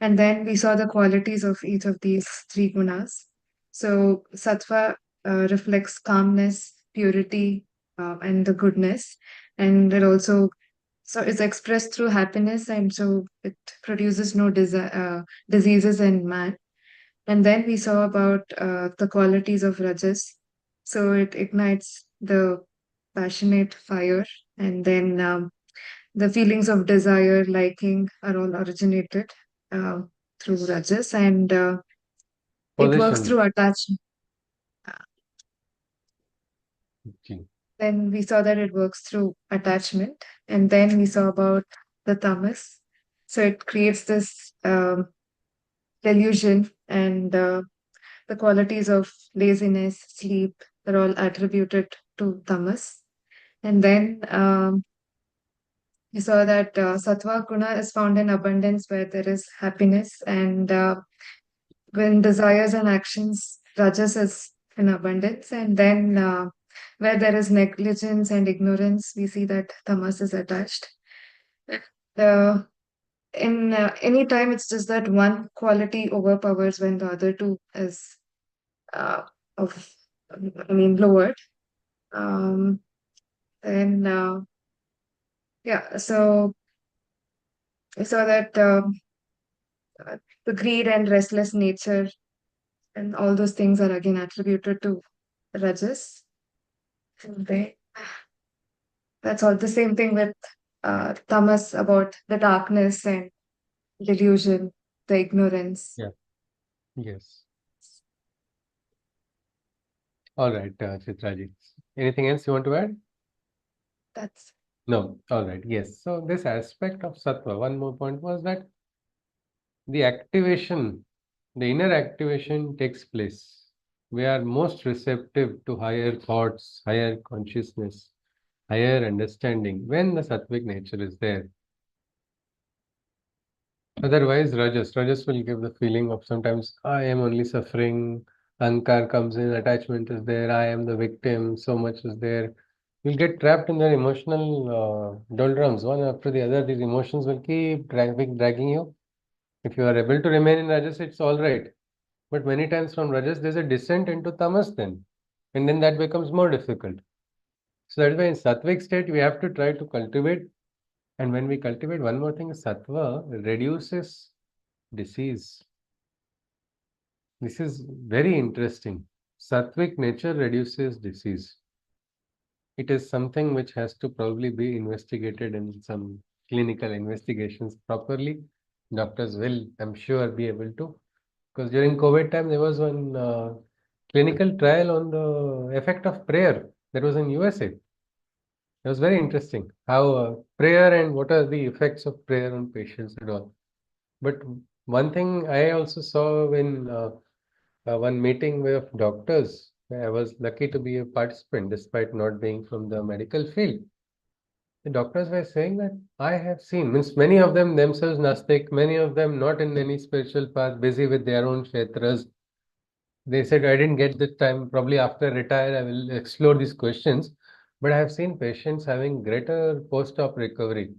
And then we saw the qualities of each of these three gunas. So Sattva reflects calmness, purity, and the goodness. And it also so it's expressed through happiness, and so it produces no diseases in man. And then we saw about the qualities of Rajas. So it ignites the passionate fire, and then the feelings of desire, liking are all originated uh, through Rajas, and it works Position. through attachment. Ji. Then we saw that it works through attachment, and then we saw about the tamas. So it creates this delusion and the qualities of laziness, sleep, they're all attributed to tamas. And then you saw that sattva guna is found in abundance where there is happiness, and when desires and actions, rajas is in abundance, and then where there is negligence and ignorance, we see that tamas is attached. Uh, in any time, it's just that one quality overpowers when the other two is uh, of, I mean, lowered. Um, and yeah, so I saw that the greed and restless nature and all those things are again attributed to rajas. And that's all the same thing with tamas, about the darkness and delusion, the ignorance. Yeah. Yes. All right, Chitraji. Anything else you want to add? That's No. All right. Yes. So this aspect of sattva, one more point was that the activation, the inner activation takes place. We are most receptive to higher thoughts, higher consciousness, higher understanding when the sattvic nature is there. Otherwise, Rajas will give the feeling of sometimes I am only suffering, Ankar comes in, attachment is there, I am the victim, so much is there. You'll get trapped in their emotional doldrums, one after the other. These emotions will keep dragging you. If you are able to remain in Rajas, it's all right. But many times from Rajas, there's a descent into Tamas then. And then that becomes more difficult. So that's why in Sattvic state, we have to try to cultivate. And when we cultivate, one more thing is Sattva reduces disease. This is very interesting. Sattvic nature reduces disease. It is something which has to probably be investigated in some clinical investigations properly. Doctors will, I'm sure, be able to. Because during COVID time, there was one clinical trial on the effect of prayer that was in USA. It was very interesting how prayer and what are the effects of prayer on patients and all. But one thing I also saw in one meeting with doctors, I was lucky to be a participant despite not being from the medical field. The doctors were saying that I have seen, means many of them themselves Nastik, many of them not in any spiritual path, busy with their own kshetras. They said, I didn't get the time, probably after retire, I will explore these questions. But I have seen patients having greater post-op recovery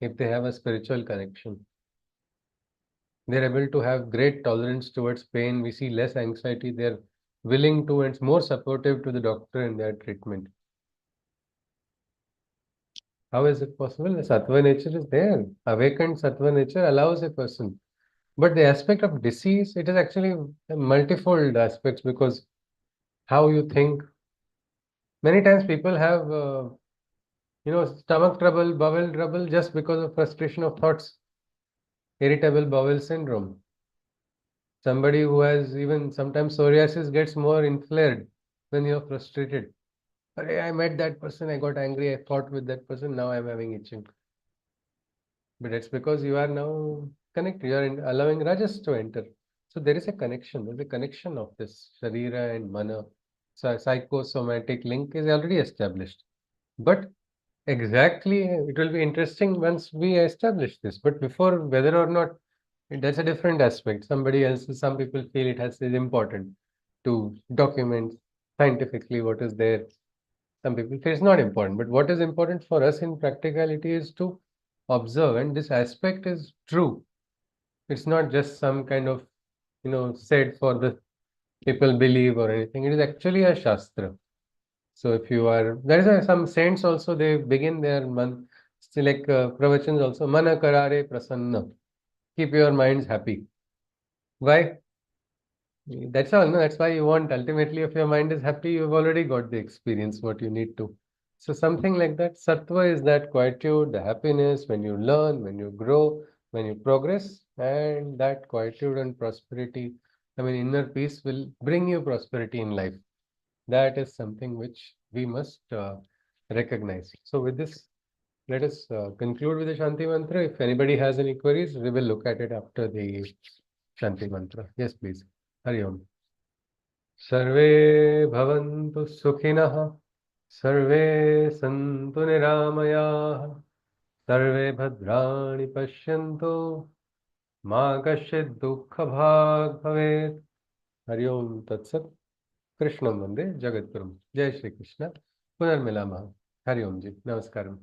if they have a spiritual connection. They're able to have great tolerance towards pain. We see less anxiety. They're willing to and more supportive to the doctor in their treatment. How is it possible? The sattva nature is there. Awakened sattva nature allows a person. But the aspect of disease, it is actually multifold aspects because how you think. Many times people have, stomach trouble, bowel trouble just because of frustration of thoughts, irritable bowel syndrome. Somebody who has even sometimes psoriasis gets more inflamed when you're frustrated. I met that person, I got angry, I fought with that person, now I'm having itching. But it's because you are now connected, you are allowing Rajas to enter. So there is a connection, there's a connection of this Sharira and Mana. So psychosomatic link is already established. But exactly, it will be interesting once we establish this. But before, whether or not, that's a different aspect. Somebody else, some people feel is important to document scientifically what is there. Some people feel it's not important. But what is important for us in practicality is to observe, and this aspect is true. It's not just some kind of, said for the people believe or anything. It is actually a shastra. So if you are, there is some saints also, they begin their month, still like pravachans also, mana karare prasanna. Keep your minds happy. Why? That's all. No, that's why you want. Ultimately, if your mind is happy, you've already got the experience, what you need to. So something like that. Sattva is that quietude, the happiness when you learn, when you grow, when you progress, and that quietude and prosperity. I mean, inner peace will bring you prosperity in life. That is something which we must recognize. So with this, let us conclude with the Shanti Mantra. If anybody has any queries, we will look at it after the Shanti Mantra. Yes, please. Hari Om. Sarve bhavantu sukhinah, sarve santu niramaya, sarve bhadrani pashyantu, ma kaschid dukkha bhag bhavet. Hari Om Tat Sat. Krishnam Vande Jagatgurum. Jai Shri Krishna. Punarmilamaha. Hari Om Ji. Namaskaram.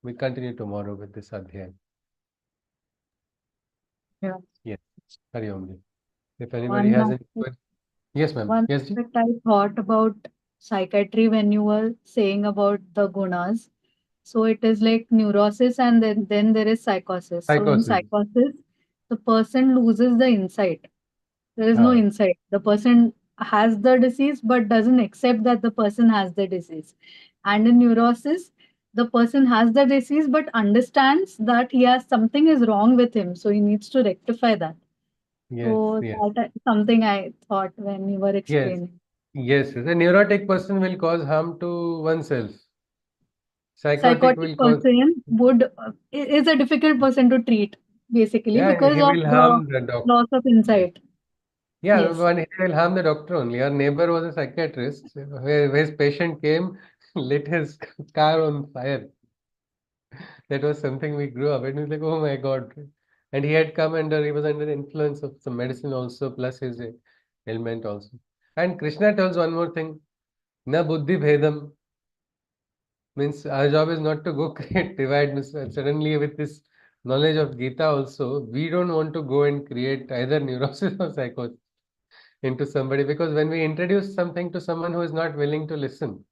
We continue tomorrow with this adhyay. Yeah. Yes. Hari Om Ji. If anybody One has any aspect, question. Yes, ma'am. one Yes, Ji. aspect I thought about psychiatry when you were saying about the gunas. So it is like neurosis and then there is psychosis. So in Psychosis. psychosis, the person loses the insight. There is no Ah, insight. The person has the disease but doesn't accept that the person has the disease. And in neurosis, the person has the disease but understands that he has something is wrong with him. So he needs to rectify that. yes, So yes, that is something I thought when you were yes, explaining. yes. A neurotic person will cause harm to oneself. Psychotic Psychotic will cause, person would is a difficult person to treat basically yeah, because he of will the harm the doctor. loss of insight. Yeah, Yes. one he will harm the doctor only. Our neighbor was a psychiatrist where his patient came, lit his car on fire. That was something we grew up and we was like, oh my God. And he had come under, he was under the influence of some medicine also, plus his ailment also. And Krishna tells one more thing, na buddhi bhedam, means our job is not to go create divide. Means suddenly with this knowledge of Gita also, we don't want to go and create either neurosis or psychosis into somebody, because when we introduce something to someone who is not willing to listen,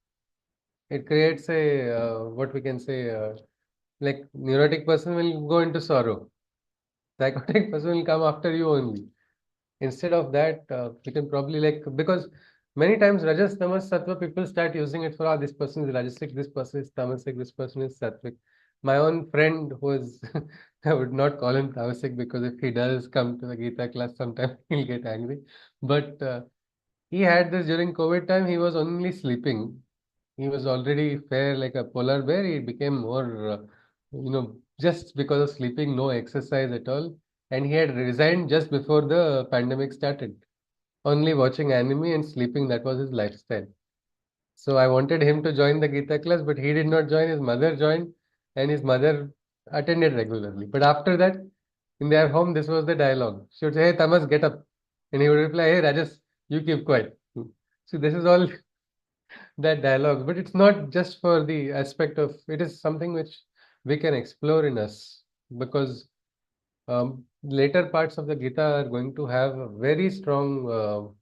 it creates a what we can say, like neurotic person will go into sorrow, psychotic person will come after you only. Instead of that, we can probably, like, because many times Rajas, Tamas, Sattva, people start using it for, ah, this person is Rajasic, this person is Tamasic, this person is Sattvic. My own friend who is, I would not call him Tamasic because if he does come to the Gita class, sometimes he'll get angry. But he had this during COVID time, he was only sleeping. He was already fair like a polar bear. He became more, just because of sleeping, no exercise at all. And he had resigned just before the pandemic started. Only watching anime and sleeping, that was his lifestyle. So I wanted him to join the Gita class, but he did not join. His mother joined, and his mother attended regularly. But after that, in their home, this was the dialogue. She would say, hey, Tamas, get up. And he would reply, hey, Rajas, you keep quiet. So this is all that dialogue, but it's not just for the aspect of, it is something which we can explore in us, because later parts of the Gita are going to have a very strong,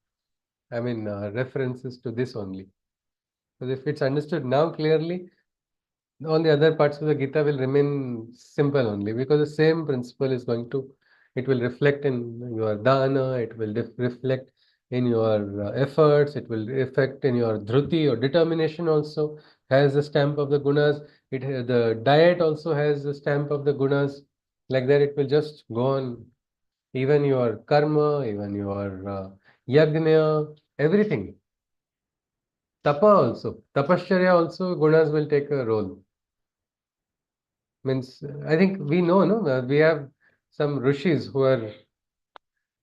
references to this only. Because if it's understood now clearly, all the other parts of the Gita will remain simple only, because the same principle is going to, it will reflect in your dana, it will reflect in your efforts, it will reflect in your dhruti or determination also has the stamp of the gunas. The diet also has the stamp of the gunas. Like that, it will just go on. Even your karma, even your yajna, everything. Tapa also, tapasya also, gunas will take a role. Means I think we know, no, we have some rishis who are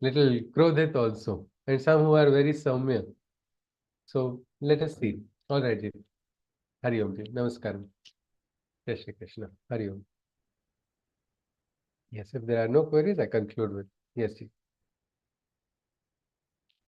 little krodhit also, and some who are very saumya. So let us see. All right, ji. Hari Om ji. Namaskaram. Jai Shri Krishna. Hari Om. Yes, if there are no queries, I conclude with yes, ji.